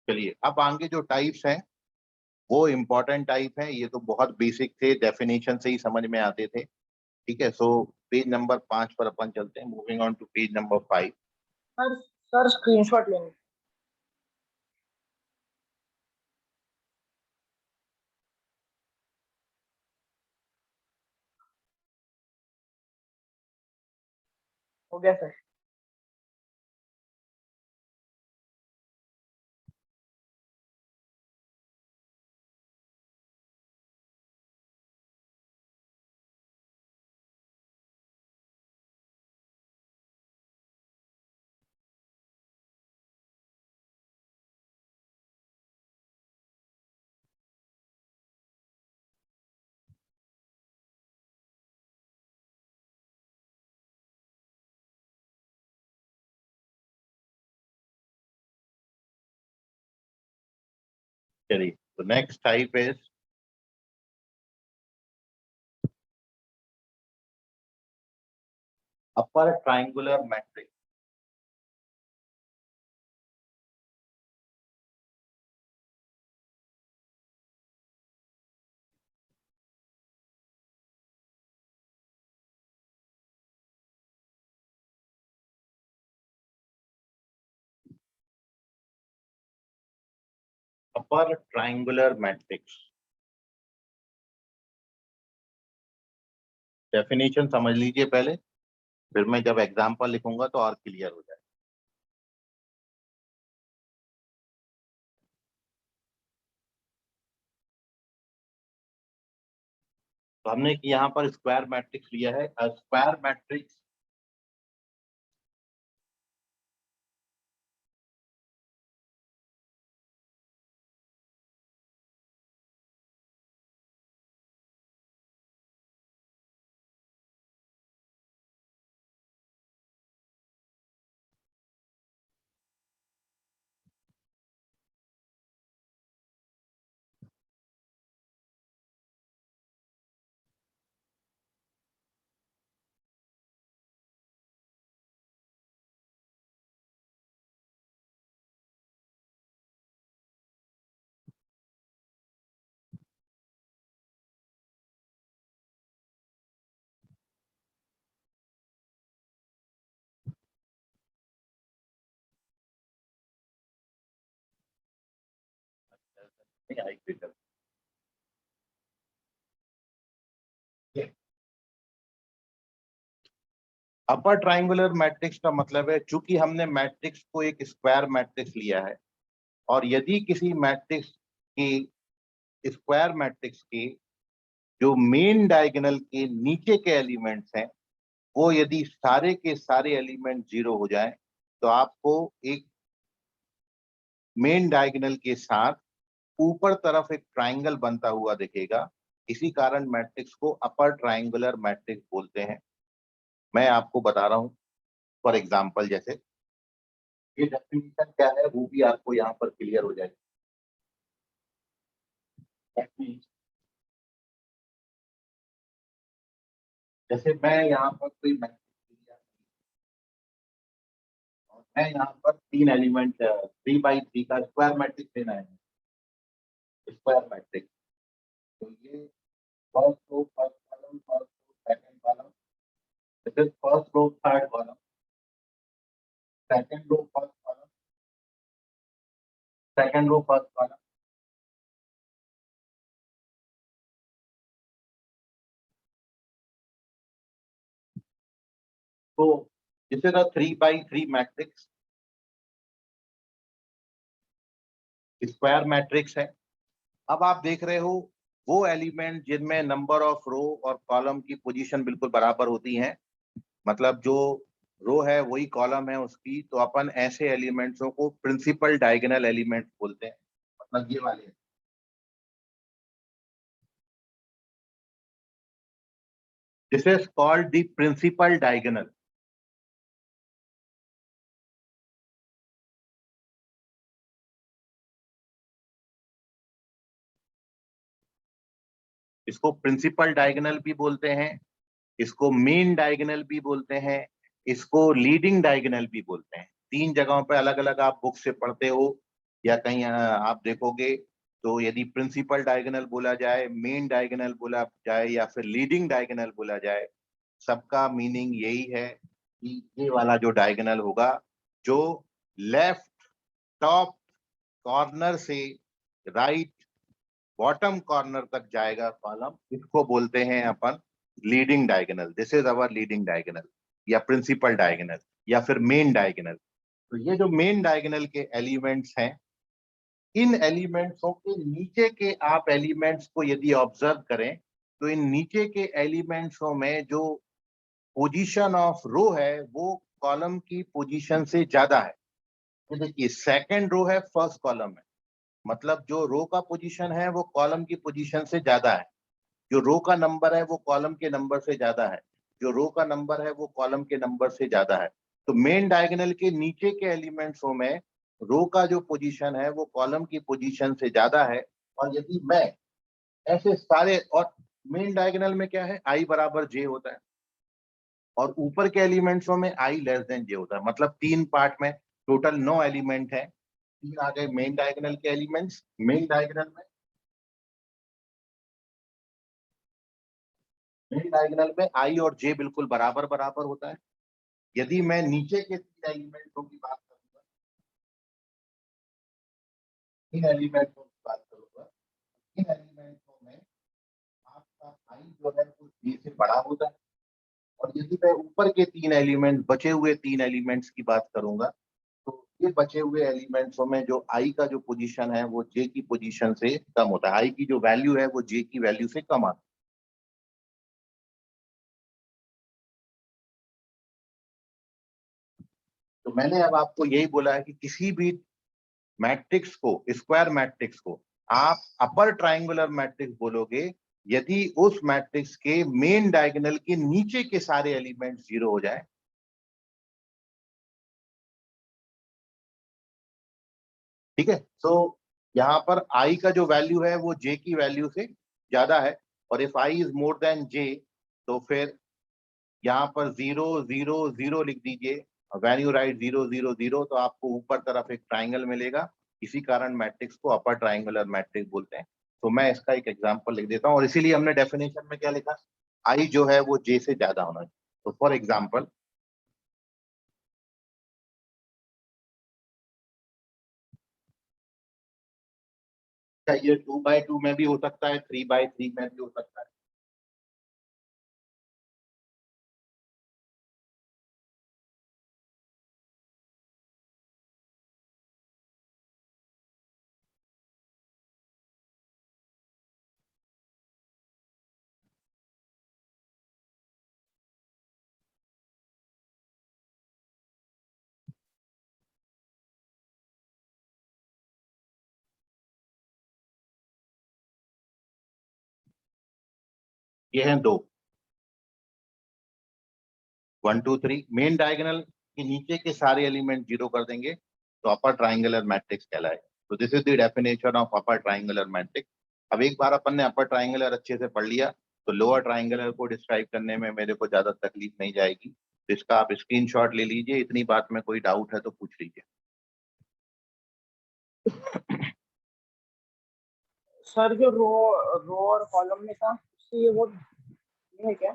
चलिए, अब आगे जो टाइप्स हैं वो इम्पोर्टेंट टाइप है। ये तो बहुत बेसिक थे, डेफिनेशन से ही समझ में आते थे। ठीक है, सो पेज नंबर 5 पर अपन चलते हैं। Moving on to page number 5। Sir screenshot लेंगे। हो गया सर। चलिए, तो next type is upper triangular matrix. Upper triangular matrix definition समझ लीजिए पहले, फिर मैं जब एग्जांपल लिखूंगा तो और क्लियर हो जाए। तो हमने यहाँ पर स्क्वायर मैट्रिक्स लिया है। स्क्वायर मैट्रिक्स नहीं आई फिर। अपर ट्राइंगुलर मैट्रिक्स का मतलब है, चूंकि हमने मैट्रिक्स को एक स्क्वायर मैट्रिक्स लिया है, और यदि किसी मैट्रिक्स की स्क्वायर मैट्रिक्स के जो मेन डायगोनल के नीचे के एलिमेंट्स हैं, वो यदि सारे के सारे एलिमेंट 0 हो जाए, तो आपको एक मेन डायगोनल के साथ ऊपर तरफ एक ट्राइंगल बनता हुआ दिखेगा। इसी कारण मैट्रिक्स को अपर ट्राइंगुलर मैट्रिक्स बोलते हैं। मैं आपको बता रहा हूं, फॉर एग्जांपल जैसे ये डेफिनेशन क्या है वो भी आपको यहाँ पर क्लियर हो जाएगा। जैसे मैं यहाँ पर कोई मैट्रिक्स लिया और मैं यहाँ पर 3 एलिमेंट 3 by 3 का स्क्वायर मैट्रिक्स लेना है। स्क्वायर मैट्रिक्स, तो ये first row first column, first row second column, this is first row third column, second row first column, second row first column. तो this is a 3 by 3 matrix, square matrix है। अब आप देख रहे हो वो एलिमेंट जिनमें नंबर ऑफ रो और कॉलम की पोजीशन बिल्कुल बराबर होती हैं, मतलब जो रो है वही कॉलम है उसकी, तो अपन ऐसे एलिमेंट्सों को प्रिंसिपल डायगोनल एलिमेंट बोलते हैं। मतलब ये वाले, this is called the principal diagonal. इसको प्रिंसिपल डायगोनल भी बोलते हैं, इसको मेन डायगोनल भी बोलते हैं, इसको लीडिंग डायगोनल भी बोलते हैं। 3 जगहों पे अलग अलग आप बुक से पढ़ते हो या कहीं आप देखोगे तो यदि प्रिंसिपल डायगोनल बोला जाए, मेन डायगोनल बोला जाए या फिर लीडिंग डायगोनल बोला जाए, सबका मीनिंग यही है कि ये वाला जो डायगोनल होगा जो लेफ्ट टॉप कॉर्नर से राइट बॉटम कॉर्नर तक जाएगा कॉलम, इसको बोलते हैं अपन leading diagonal. This is our leading diagonal या प्रिंसिपल डायगोनल या फिर मेन डायगोनल। तो ये जो मेन डायगोनल के एलिमेंट्स हैं, इन एलिमेंट्सों के नीचे के आप एलिमेंट्स को यदि ऑब्जर्व करें तो इन नीचे के एलिमेंट्सों में जो पोजीशन ऑफ रो है वो कॉलम की पोजीशन से ज्यादा है। तो देखिए सेकंड रो है, फर्स्ट कॉलम है, मतलब जो रो का पोजीशन है वो कॉलम की पोजीशन से ज्यादा है। जो रो का नंबर है वो कॉलम के नंबर से ज्यादा है, जो रो का नंबर है वो कॉलम के नंबर से ज्यादा है। तो मेन डायगोनल के नीचे के एलिमेंट्सों में रो का जो पोजीशन है वो कॉलम की पोजीशन से ज्यादा है। और यदि मैं ऐसे सारे, और मेन डायगोनल में क्या है, आई बराबर जे होता है और ऊपर के एलिमेंट्सों में आई लेस देन जे होता है। मतलब 3 पार्ट में टोटल 9 एलिमेंट है। 3 आ गए मेन डायगोनल के एलिमेंट्स। मेन डायगोनल में आई और जे बिल्कुल बराबर बराबर होता है। यदि मैं नीचे के 3 एलिमेंटों की बात करूंगा, 3 एलिमेंटों की बात करूंगा, 3 एलिमेंटों में आपका आई जो है वो जे से बड़ा होता है। और यदि मैं ऊपर के 3 एलिमेंट, बचे हुए 3 एलिमेंट्स की बात करूंगा, तो ये बचे हुए एलिमेंट्सों में जो आई का जो पोजीशन है वो जे की पोजीशन से कम होता है। आई की जो वैल्यू है वो जे की वैल्यू से कम आती है। तो मैंने अब आपको यही बोला है कि किसी भी मैट्रिक्स को, स्क्वायर मैट्रिक्स को आप अपर ट्रायंगुलर मैट्रिक्स बोलोगे यदि उस मैट्रिक्स के मेन डायगोनल के नीचे के सारे एलिमेंट 0 हो जाए। ठीक है, तो यहाँ पर आई का जो वैल्यू है वो जे की वैल्यू से ज्यादा है। और if I is more than J तो फिर यहाँ पर 0 0 0 लिख दीजिए। व्हेन यू राइट 0 0 0 तो आपको ऊपर तरफ एक ट्राइंगल मिलेगा। इसी कारण मैट्रिक्स को अपर ट्राइंगुलर मैट्रिक्स बोलते हैं। तो मैं इसका एक एग्जांपल लिख देता हूँ और इसीलिए हमने डेफिनेशन में क्या लिखा, आई जो है वो जे से ज्यादा होना चाहिए। तो फॉर एग्जाम्पल ये 2x2 में भी हो सकता है, 3x3 में भी हो सकता है। ये हैं 2, 1 2 3। मेन डायगोनल के नीचे के सारे एलिमेंट 0 कर देंगे तो अपर ट्राइंगुलर मैट्रिक्स कहलाएगा। तो this is the definition of upper triangular matrix. अब एक बार अपन ने अपर ट्राइंगुलर अच्छे से पढ़ लिया तो लोअर ट्राइंगुलर को डिस्क्राइब करने में मेरे को ज्यादा तकलीफ नहीं जाएगी। तो इसका आप स्क्रीनशॉट ले लीजिए। इतनी बात में कोई डाउट है तो पूछ लीजिए। सर जो रो रो और कॉलम में था उससे ये वो ये है क्या,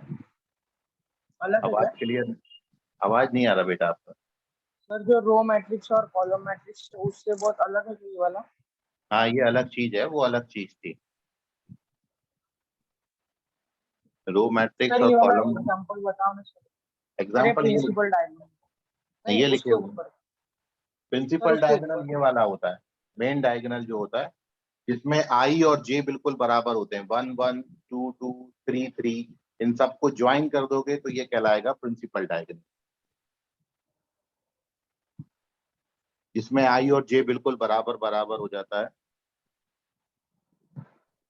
अलग है क्या? आवाज क्लियर, आवाज नहीं आ रहा बेटा आपका। सर जो रो मैट्रिक्स और कॉलम मैट्रिक्स उससे बहुत अलग है ये वाला? हाँ ये अलग चीज है, वो अलग चीज थी। रो मैट्रिक्स सर और ये वाला कॉलम। एग्जांपल बताओ ना सर। अरे एग्जाम्पल प्रिंसिपल डायगोनल नहीं ये लिखे उसके हुए ऊपर, सर प्रिंसिपल उसके डायगोनल ऊपर। ये वाला होता है। मेन डायगोनल जो होता है जिसमें आई और जे बिल्कुल बराबर होते हैं, 1 1 2 2 3 3, इन सबको ज्वाइन कर दोगे तो ये कहलाएगा प्रिंसिपल डायगोनल, जिसमें आई और जे बिल्कुल बराबर बराबर हो जाता है।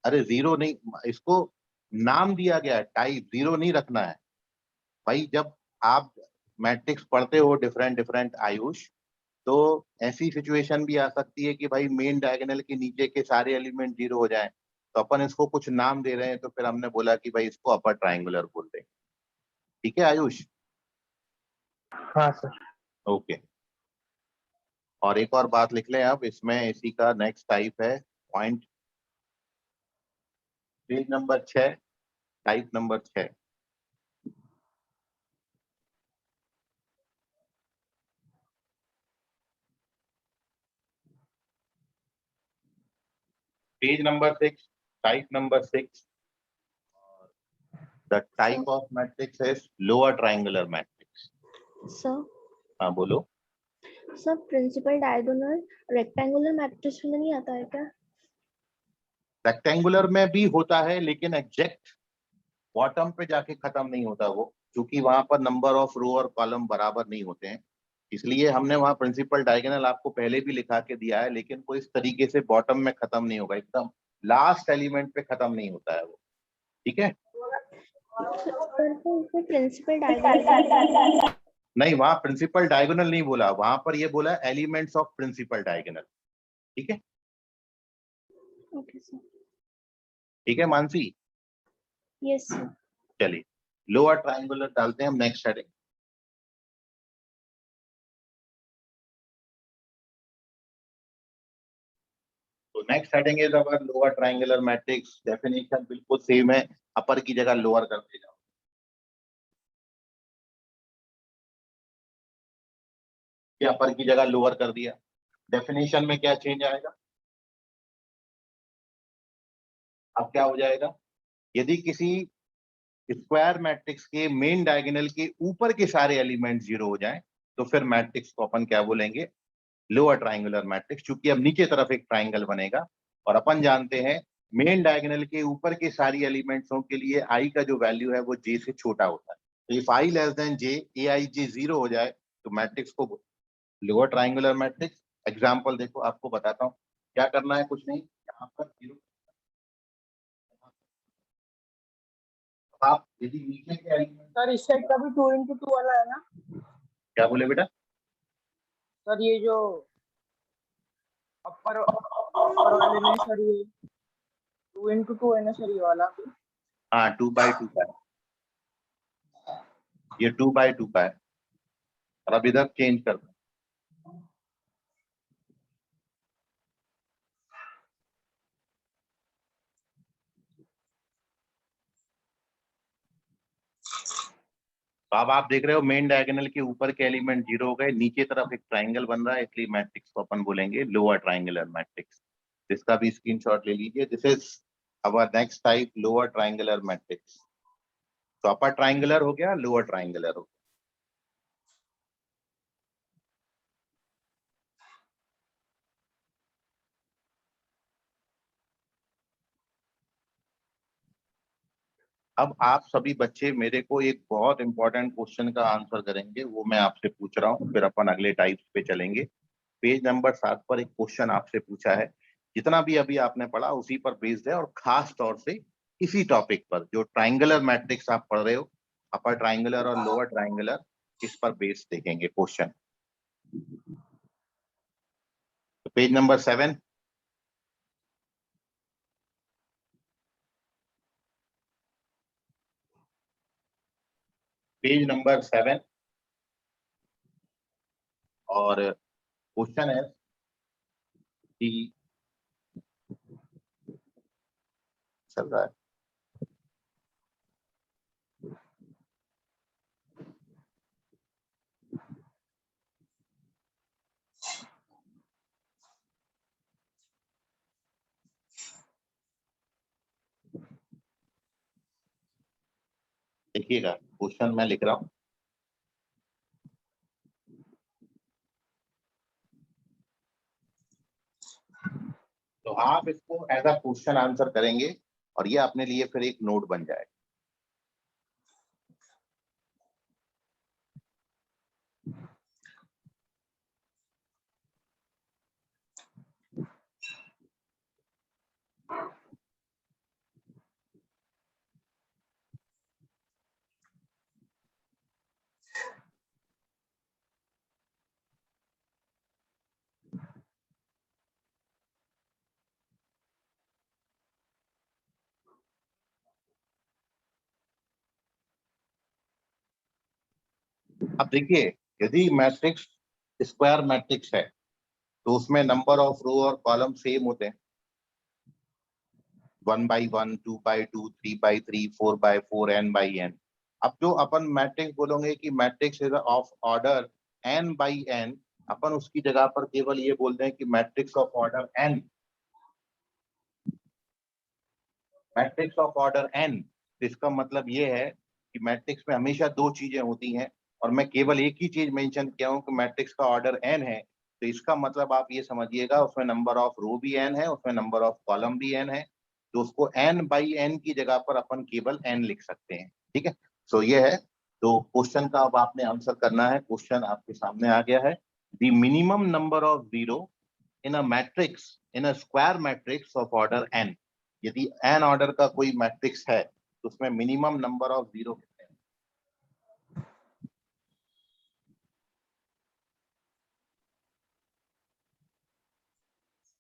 अरे जीरो नहीं, इसको नाम दिया गया है टाइप, जीरो नहीं रखना है भाई। जब आप मैट्रिक्स पढ़ते हो डिफरेंट डिफरेंट आयुष, तो ऐसी सिचुएशन भी आ सकती है कि भाई मेन डायगोनल के नीचे के सारे एलिमेंट 0 हो जाएं। तो अपन इसको कुछ नाम दे रहे हैं, तो फिर हमने बोला कि भाई इसको अपर ट्राइंगुलर बोल देंगे। ठीक है आयुष? हाँ सर। ओके। और एक और बात लिख लें अब इसमें, इसी का नेक्स्ट टाइप है point page number 6, type number 6। Page number 6, type number 6। The type of matrix is lower triangular matrix. Sir हाँ बोलो। Sir principal diagonal rectangular matrix में नहीं आता है क्या? रेक्टेंगुलर में भी होता है, लेकिन एग्जैक्ट बॉटम पे जाके खत्म नहीं होता वो, क्योंकि वहां पर नंबर ऑफ रो और कॉलम बराबर नहीं होते हैं। इसलिए हमने वहां प्रिंसिपल डायगोनल आपको पहले भी लिखा के दिया है, लेकिन वो इस तरीके से बॉटम में खत्म नहीं होगा, एकदम लास्ट एलिमेंट पे खत्म नहीं होता है वो। ठीक है? सर तो इसमें प्रिंसिपल डायगोनल नहीं, वहां प्रिंसिपल डायगोनल नहीं बोला, वहां पर ये बोला एलिमेंट्स ऑफ प्रिंसिपल डायगोनल। ठीक है? Okay sir. ठीक है मानसी? Yes sir. चलिए लोअर ट्राइंगुलर डालते हैं हम नेक्स्ट हेडिंग। तो next heading is our lower triangular matrix. Definition बिल्कुल सेम है, अपर की जगह लोअर करते जाओ। ये अपर की जगह लोअर कर दिया। डेफिनेशन में क्या चेंज आएगा? अब क्या हो जाएगा? यदि किसी स्क्वायर मैट्रिक्स के मेन डायगोनल के ऊपर के सारे एलिमेंट जीरो हो जाएं, तो फिर मैट्रिक्स को अपन क्या बोलेंगे? Lower triangular matrix. चूंकि अब नीचे तरफ एक ट्राइंगल बनेगा, और अपन जानते हैं मेन डायगोनल के ऊपर के सारी एलिमेंट्सों के लिए आई का जो वैल्यू है वो जे से छोटा होता है। तो if I less than J, A I J zero हो जाए, तो मैट्रिक्स को लोअर ट्राइंगुलर मैट्रिक्स। एग्जाम्पल देखो, आपको बताता हूँ क्या करना है। कुछ नहीं, यहाँ पर जीरो। आप यदि नीचे के एलिमेंट, सर इस साइड का भी 2 into 2 वाला है ना? क्या बोले बेटा? सर ये जो अपर अपर वाले में सर ये 2 into 2 है ना सर, ये वाला भी? हाँ 2x2 का है, ये 2x2 का है। और अब इधर चेंज कर दो। तो अब आप देख रहे हो मेन डायगोनल के ऊपर के एलिमेंट जीरो हो गए, नीचे तरफ एक ट्राइंगल बन रहा है, इसलिए मैट्रिक्स को अपन बोलेंगे लोअर ट्राइंगुलर मैट्रिक्स। इसका भी स्क्रीनशॉट ले लीजिए। This is our next type, lower triangular matrix. तो अपर ट्राइंगुलर हो गया, लोअर ट्राइंगुलर हो गया। अब आप सभी बच्चे मेरे को एक बहुत इंपॉर्टेंट क्वेश्चन का आंसर करेंगे, वो मैं आपसे पूछ रहा हूँ, फिर अपन अगले टाइप्स पे चलेंगे। पेज नंबर 7 पर एक क्वेश्चन आपसे पूछा है। जितना भी अभी आपने पढ़ा उसी पर बेस्ड है, और खास तौर से इसी टॉपिक पर जो ट्राइंगुलर मैट्रिक्स आप पढ़ रहे हो, अपर ट्राइंगुलर और लोअर ट्राइंगुलर, इस पर बेस्ड देखेंगे क्वेश्चन। तो पेज नंबर 7, पेज नंबर 7, और क्वेश्चन है कि चल रहा है। देखिएगा क्वेश्चन मैं लिख रहा हूँ। तो आप इसको एज अ क्वेश्चन आंसर करेंगे, और ये अपने लिए फिर एक नोट बन जाएगा। अब देखिए, यदि मैट्रिक्स स्क्वायर मैट्रिक्स है तो उसमें नंबर ऑफ रो और कॉलम सेम होते हैं, 1/1, 2/2, 3/3, 4/4, n/n। अब जो अपन मैट्रिक्स बोलोगे कि matrix is of order n/n, अपन उसकी जगह पर केवल ये बोल दें कि matrix of order n, matrix of order n। तो इसका मतलब ये है कि मैट्रिक्स में हमेशा दो चीजें होती हैं और मैं केवल एक ही चीज मेंशन किया हूं कि मैट्रिक्स का ऑर्डर n है। तो इसका मतलब आप ये समझिएगा उसमें नंबर ऑफ रो भी n है, उसमें नंबर ऑफ कॉलम भी n है। तो उसको n/n की जगह पर अपन केवल n लिख सकते हैं। ठीक है, तो ये है। तो क्वेश्चन का अब आपने आंसर करना है। क्वेश्चन आपके सामने आ गया है। The minimum number of zero in a matrix, in a square matrix of order n। यदि n ऑर्डर का कोई मैट्रिक्स है तो उसमें मिनिमम नंबर ऑफ जीरो कितने हैं?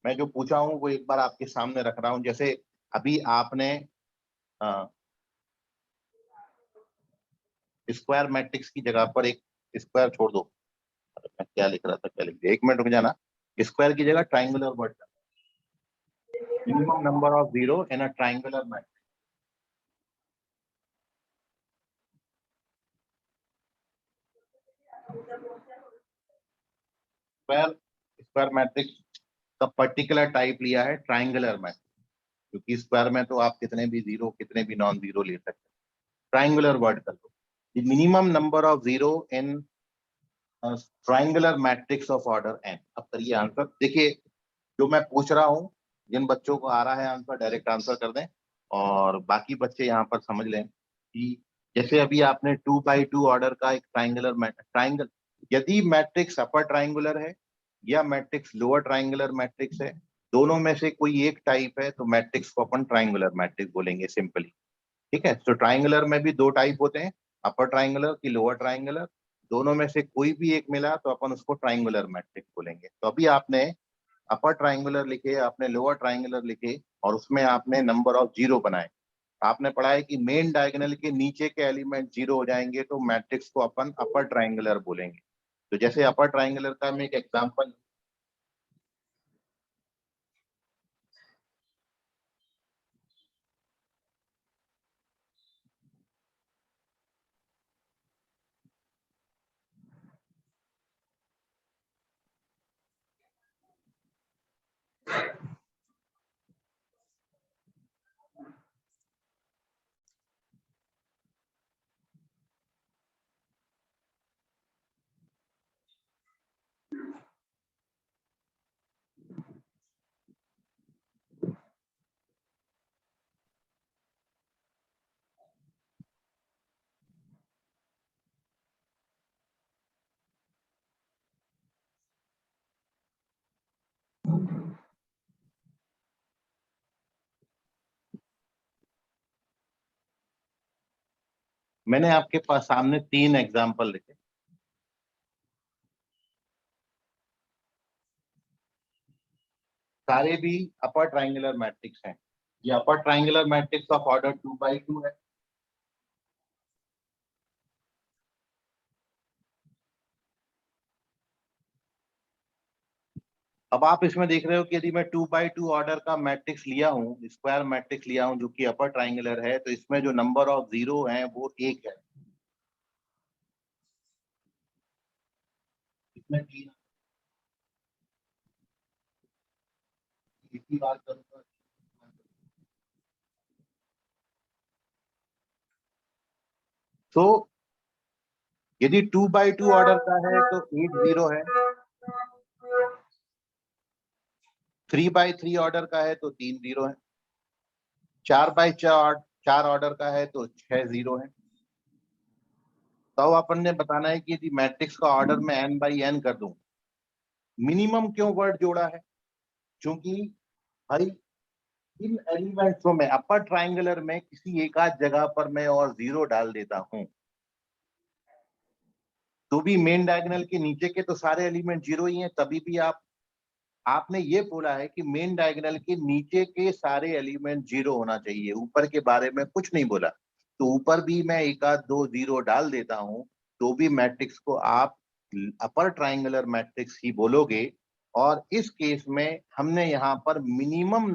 मैं जो पूछा हूं वो एक बार आपके सामने रख रहा हूं। जैसे अभी आपने स्क्वायर मैट्रिक्स की जगह पर एक स्क्वायर छोड़ दो। मैं क्या लिख रहा था, क्या लिख दिया, एक मिनट रुक जाना। स्क्वायर की जगह triangular word, minimum number of zero in a triangular matrix. Square square matrix का पर्टिकुलर टाइप लिया है ट्राइंगुलर मैट्रिक्स, क्योंकि स्क्वायर में तो आप कितने भी जीरो, कितने भी नॉन जीरो ले सकते हैं। ट्राइंगुलर वर्ड कर दो। Minimum number of zero in triangular matrix of order n। अब करिए आंसर। देखिए, जो मैं पूछ रहा हूँ, जिन बच्चों को आ रहा है आंसर डायरेक्ट आंसर कर दें, और बाकी बच्चे यहाँ पर समझ लें कि जैसे अभी आपने 2/2 ऑर्डर का एक ट्राइंगल, यदि मैट्रिक्स अपर ट्राइंगुलर है या मैट्रिक्स लोअर ट्राइंगुलर मैट्रिक्स है, दोनों में से कोई एक टाइप है तो मैट्रिक्स को अपन ट्राइंगुलर मैट्रिक्स बोलेंगे सिंपली। ठीक है, तो ट्राइंगुलर में भी दो टाइप होते हैं, अपर ट्राइंगुलर की लोअर ट्राइंगुलर। दोनों में से कोई भी एक मिला तो अपन उसको ट्राइंगुलर मैट्रिक्स बोलेंगे। तो अभी आपने अपर ट्राइंगुलर लिखे, आपने लोअर ट्राइंगुलर लिखे, और उसमें आपने नंबर ऑफ जीरो बनाए। आपने पढ़ा है कि मेन डायगोनल के नीचे के एलिमेंट जीरो हो जाएंगे तो मैट्रिक्स को अपन अपर ट्राइंगुलर बोलेंगे। तो जैसे अपर ट्राइंगुलर का मैं एक एग्जांपल, मैंने आपके पास सामने तीन एग्जांपल लिखे, सारे भी अपर ट्राइंगुलर मैट्रिक्स हैं। ये अपर ट्राइंगुलर मैट्रिक्स ऑफ ऑर्डर 2/2 है। अब आप इसमें देख रहे हो कि यदि मैं 2/2 ऑर्डर का मैट्रिक्स लिया हूँ, स्क्वायर मैट्रिक्स लिया हूँ जो कि अपर ट्राइंगुलर है, तो इसमें जो नंबर ऑफ जीरो है वो एक है। इसमें तीन, एक ही बात करूंगा। तो यदि 2/2 ऑर्डर का है तो 8 जीरो है, 3/3 ऑर्डर का है तो 3 जीरो है, 4/4 ऑर्डर का है तो 6 जीरो है। तो अपन ने बताना है कि यदि मैट्रिक्स का ऑर्डर में n/n कर दूं, मिनिमम क्यों वर्ड जोड़ा है? क्योंकि भाई इन एलिमेंट्सों में अपर ट्राइंगुलर में किसी एक आध जगह पर मैं और जीरो डाल देता हूं तो भी मेन डायगोनल के नीचे के तो सारे एलिमेंट जीरो ही हैं। तभी भी आपने ये बोला है कि मेन डायगोनल के नीचे के सारे एलिमेंट जीरो होना चाहिए, ऊपर के बारे में कुछ नहीं बोला। तो ऊपर भी मैं एक आध दो जीरो डाल देता हूं तो भी मैट्रिक्स को आप अपर ट्राइंगुलर मैट्रिक्स ही बोलोगे। और इस केस में हमने यहाँ पर मिनिमम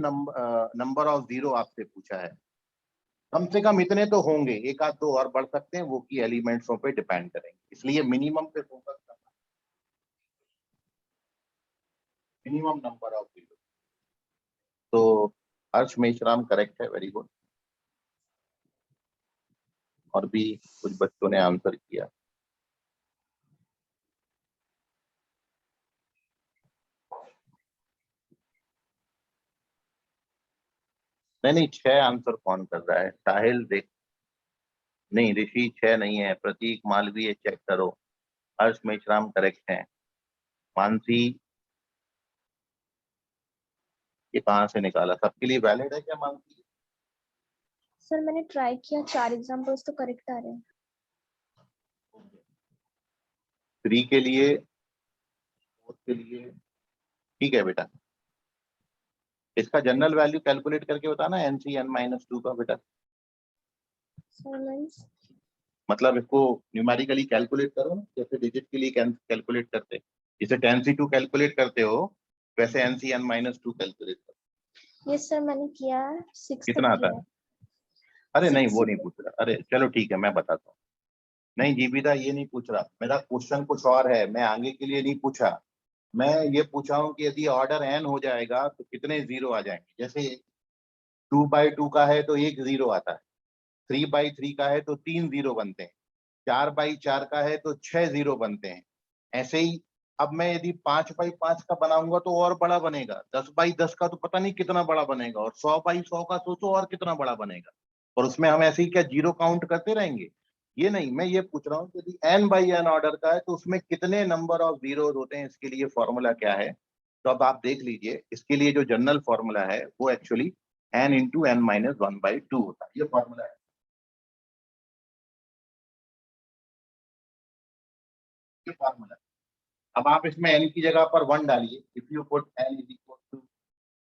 नंबर ऑफ जीरो आपसे पूछा है। कम से कम इतने तो होंगे, एक आध दो और बढ़ सकते हैं, वो की एलिमेंट्सों पे डिपेंड करेंगे, इसलिए मिनिमम पे फोकस करना, मिनिमम नंबर ऑफ जीरो। तो हर्ष मेश्राम करेक्ट है, वेरी गुड। और भी कुछ बच्चों ने आंसर किया। नहीं, 6 आंसर कौन कर रहा है? साहिल देख, नहीं ऋषि 6 नहीं है, प्रतीक मालवीय चेक करो, हर्ष मेश्राम करेक्ट है, मानसी ये कहाँ से निकाला? सबके लिए वैलिड है क्या मानसी? सर मैंने ट्राई किया, 4 एग्जांपल्स तो करेक्ट आ रहे हैं। 3 के लिए, 4 के लिए ठीक है बेटा। इसका जनरल वैल्यू कैलकुलेट करके बताना, NCN-2 का बेटा। सर मींस मतलब इसको न्यूमेरिकली कैलकुलेट करो ना, जैसे डिजिट के लिए कैलकुलेट करते, जैसे 10C2 कैलकुलेट करते हो, वैसे NCN-2 कैलकुलेट करो। यस सर मैंने किया, 6 तक कितना आता किया है? अरे नहीं, वो 6। नहीं पूछ रहा। अरे चलो ठीक है, मैं बताता हूँ। नहीं जीविता, ये नहीं पूछ रहा, मेरा क्वेश्चन कुछ और है, मैं आगे के लिए नहीं पूछा। मैं ये पूछा हूँ कि यदि ऑर्डर n हो जाएगा तो कितने जीरो आ जाएंगे। जैसे 2/2 का है तो 1 जीरो आता है, 3/3 का है तो 3 जीरो बनते हैं, 4/4 का है तो 6 जीरो बनते हैं। ऐसे ही अब मैं यदि 5/5 का बनाऊंगा तो और बड़ा बनेगा, 10/10 का तो पता नहीं कितना बड़ा बनेगा, और 100/100 का सोचो और कितना बड़ा बनेगा। और उसमें हम ऐसे ही क्या जीरो काउंट करते रहेंगे? ये नहीं, मैं ये पूछ रहा हूँ कि यदि n/n ऑर्डर का है तो उसमें कितने नंबर ऑफ जीरो होते हैं, इसके लिए फॉर्मूला क्या है? तो अब आप देख लीजिए, इसके लिए जो जनरल फॉर्मूला है वो एक्चुअली n×n-1/2 होता है, ये फॉर्मूला है, ये फॉर्मूला। अब आप इसमें n की जगह पर 1 डालिए, if you put n is equal to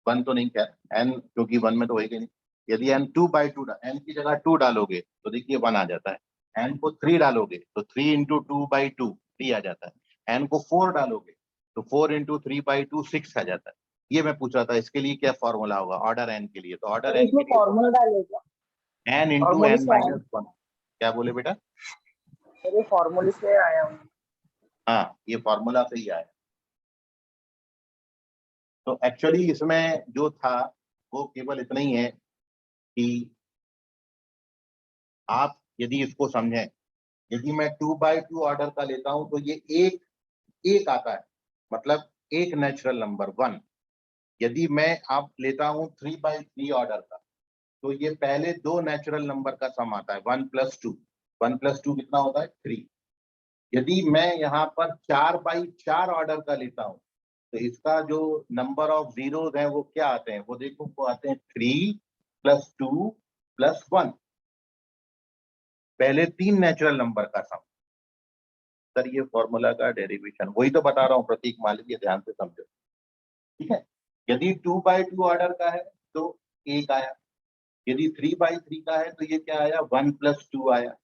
1, तो नहीं क्या n, क्योंकि 1 में तो होएगा नहीं। यदि n 2/2 n की जगह 2 डालोगे तो देखिए 1 आ जाता है। n को 3 डालोगे तो 3 इंटू 2/2 3 आ जाता है। n को 4 डालोगे तो 4 इंटू 3/2 6 आ जाता है। ये मैं पूछ रहा था, इसके लिए क्या फॉर्मूला होगा ऑर्डर n के लिए? तो ऑर्डर सर n इसमें के लिए फॉर्मूला डालेगा, n इंटू फॉर्मूले से आया। n-1। क्या बोले बेटा? सर ये फॉर्मूले से आया हूँ। हाँ, ये फॉर्मूला से ही आया। तो एक्चुअली इसमें जो था वो केवल इतना ही है कि आप यदि इसको समझें, यदि मैं 2/2 ऑर्डर का लेता हूं तो ये एक आता है, मतलब एक नेचुरल नंबर 1। यदि मैं आप लेता हूं 3/3 ऑर्डर का तो ये पहले 2 नेचुरल नंबर का सम आता है, 1+2। 1+2 कितना होता है? 3। यदि मैं यहाँ पर 4/4 ऑर्डर का लेता हूँ तो इसका जो नंबर ऑफ जीरोस है वो क्या आते हैं? वो देखो, वो आते हैं 3+2+1, पहले 3 नेचुरल नंबर का सम। सर ये फॉर्मूला का डेरिवेशन वही तो बता रहा हूँ, प्रतीक मालवीय, ध्यान से समझो, ठीक है। यदि 2/2 ऑर्डर का है तो 1 आया, यदि 3/3 का है तो ये क्या आया? 1+2 आया।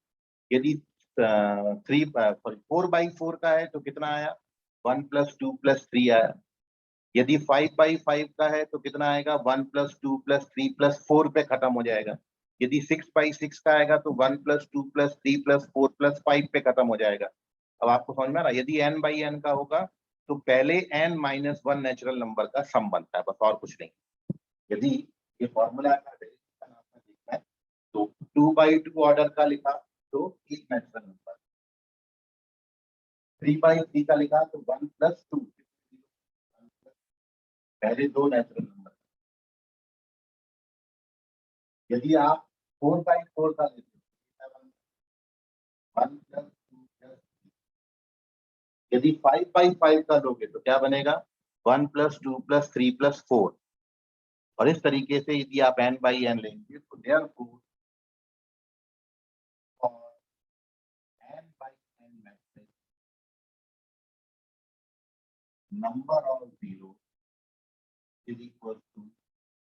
यदि 4/4 का है तो कितना आया? 1+2+3 आया। यदि 5/5 का है तो कितना आएगा? 1+2+3+4 पे खत्म हो जाएगा। यदि 6/6 का आएगा तो 1+2+3+4+5 पे खत्म हो जाएगा। अब आपको समझ में आ रहा है? यदि n/n का होगा तो पहले n-1 नेचुरल नंबर का सम बनता है, बस और कुछ नहीं। यदि ये फॉर्मूला का डेरिवेशन आपने देखना है तो 2/2 ऑर्डर का लिखा तो एक नेचुरल नंबर, 3/3 का लिखा तो 1+2, पहले 2 नेचुरल नंबर। यदि आप 4/4 का लेते हो 1+2+3, यदि 5/5 का लोगे तो क्या बनेगा? 1+2+3+4। और इस तरीके से यदि आप n/n लेंगे तो therefore for n/n matrix number of zero is equal to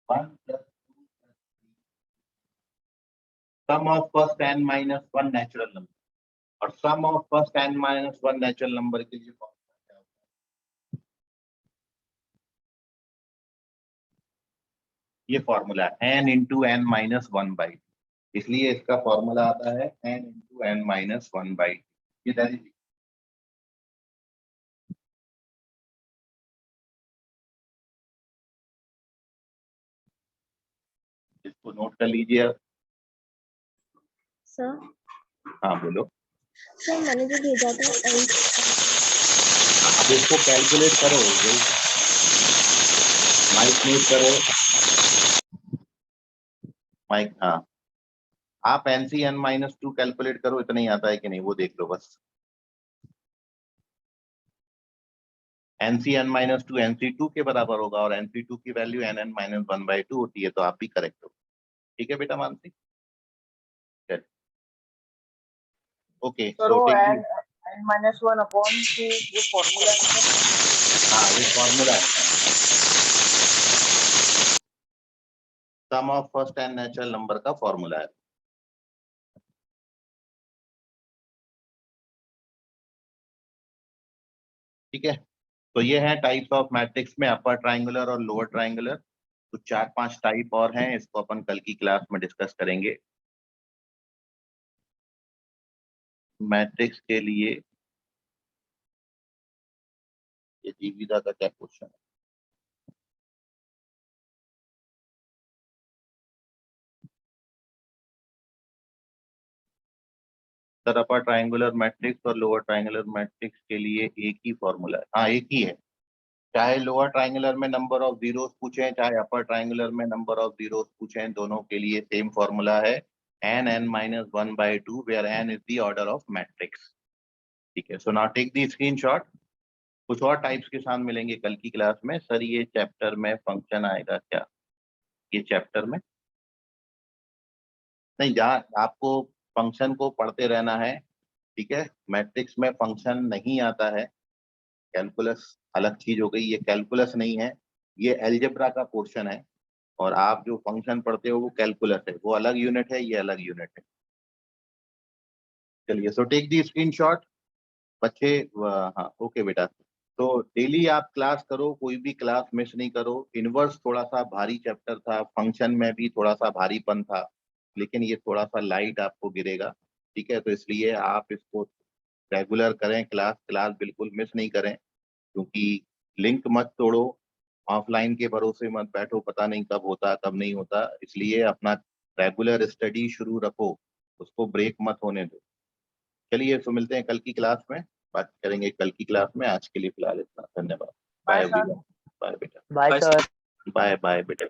1+2+3 sum of first n minus 1 natural number। और sum of first n minus 1 natural number के लिए फॉर्मूला क्या होता है? ये formula n into N minus 1/2, इसलिए इसका फॉर्मूला आता है n इंटू एन माइनस 1/2। ये दैट इसको नोट कर लीजिए आप। सर हाँ बोलो। सर मैंने जो भेजा था अब इसको कैलकुलेट करो, माइक म्यूट करो, माइक। हाँ, आप NCn-2 कैलकुलेट करो, इतना ही आता है कि नहीं वो देख लो बस। NCn-2 NC2 के बराबर होगा और NC2 की वैल्यू nn-1/2 होती है, तो आप भी करेक्ट हो। ठीक है बेटा मानसी, ओके। सर वो n n-1 अपॉन 2 वो फॉर्मूला है। हाँ ये फॉर्मूला है, sum of first n natural number का फॉर्मूला है। ठीक है, तो ये है टाइप्स ऑफ मैट्रिक्स में अपर ट्रायंगुलर और लोअर ट्रायंगुलर। तो 4-5 टाइप और हैं, इसको अपन कल की क्लास में डिस्कस करेंगे। मैट्रिक्स के लिए ये जीविका का क्या क्वेश्चन है? सर अपर ट्रायंगुलर मैट्रिक्स और लोअर ट्रायंगुलर मैट्रिक्स के लिए एक ही फॉर्मूला है। हाँ एक ही है, चाहे लोअर ट्रायंगुलर में नंबर ऑफ जीरोस पूछें, चाहे अपर ट्रायंगुलर में नंबर ऑफ जीरोस पूछें, दोनों के लिए सेम फॉर्मूला है nn-1/2 where n is the order of matrix. ठीक है, so now take the screenshot. कुछ और टाइप्स के साथ मिलेंगे कल की क्लास में। सर ये चैप्टर में फंक्शन आएगा क्या? ये चैप्टर में नहीं, जहाँ आपको फंक्शन को पढ़ते रहना है। ठीक है, मैट्रिक्स में फंक्शन नहीं आता है, कैलकुलस अलग चीज हो गई, ये कैलकुलस नहीं है, ये एलजेब्रा का पोर्शन है। और आप जो फंक्शन पढ़ते हो वो कैलकुलस है, वो अलग यूनिट है, ये अलग यूनिट है। चलिए, सो टेक दी स्क्रीनशॉट बच्चे। हाँ ओके बेटा, तो डेली आप क्लास करो, कोई भी क्लास मिस नहीं करो। इनवर्स थोड़ा सा भारी चैप्टर था, फंक्शन में भी थोड़ा सा भारीपन था, लेकिन ये थोड़ा सा लाइट आपको गिरेगा। ठीक है, तो इसलिए आप इसको रेगुलर करें, क्लास क्लास बिल्कुल मिस नहीं करें, क्योंकि लिंक मत तोड़ो, ऑफलाइन के भरोसे मत बैठो, पता नहीं कब होता कब नहीं होता। इसलिए अपना रेगुलर स्टडी शुरू रखो, उसको ब्रेक मत होने दो। चलिए, तो मिलते हैं कल की क्लास में, बात करेंगे कल की क्लास में। आज के लिए फिलहाल इतना, धन्यवाद। Bye bye sir. Everyone, bye बेटा, बाय सर। बाय बाय बेटा।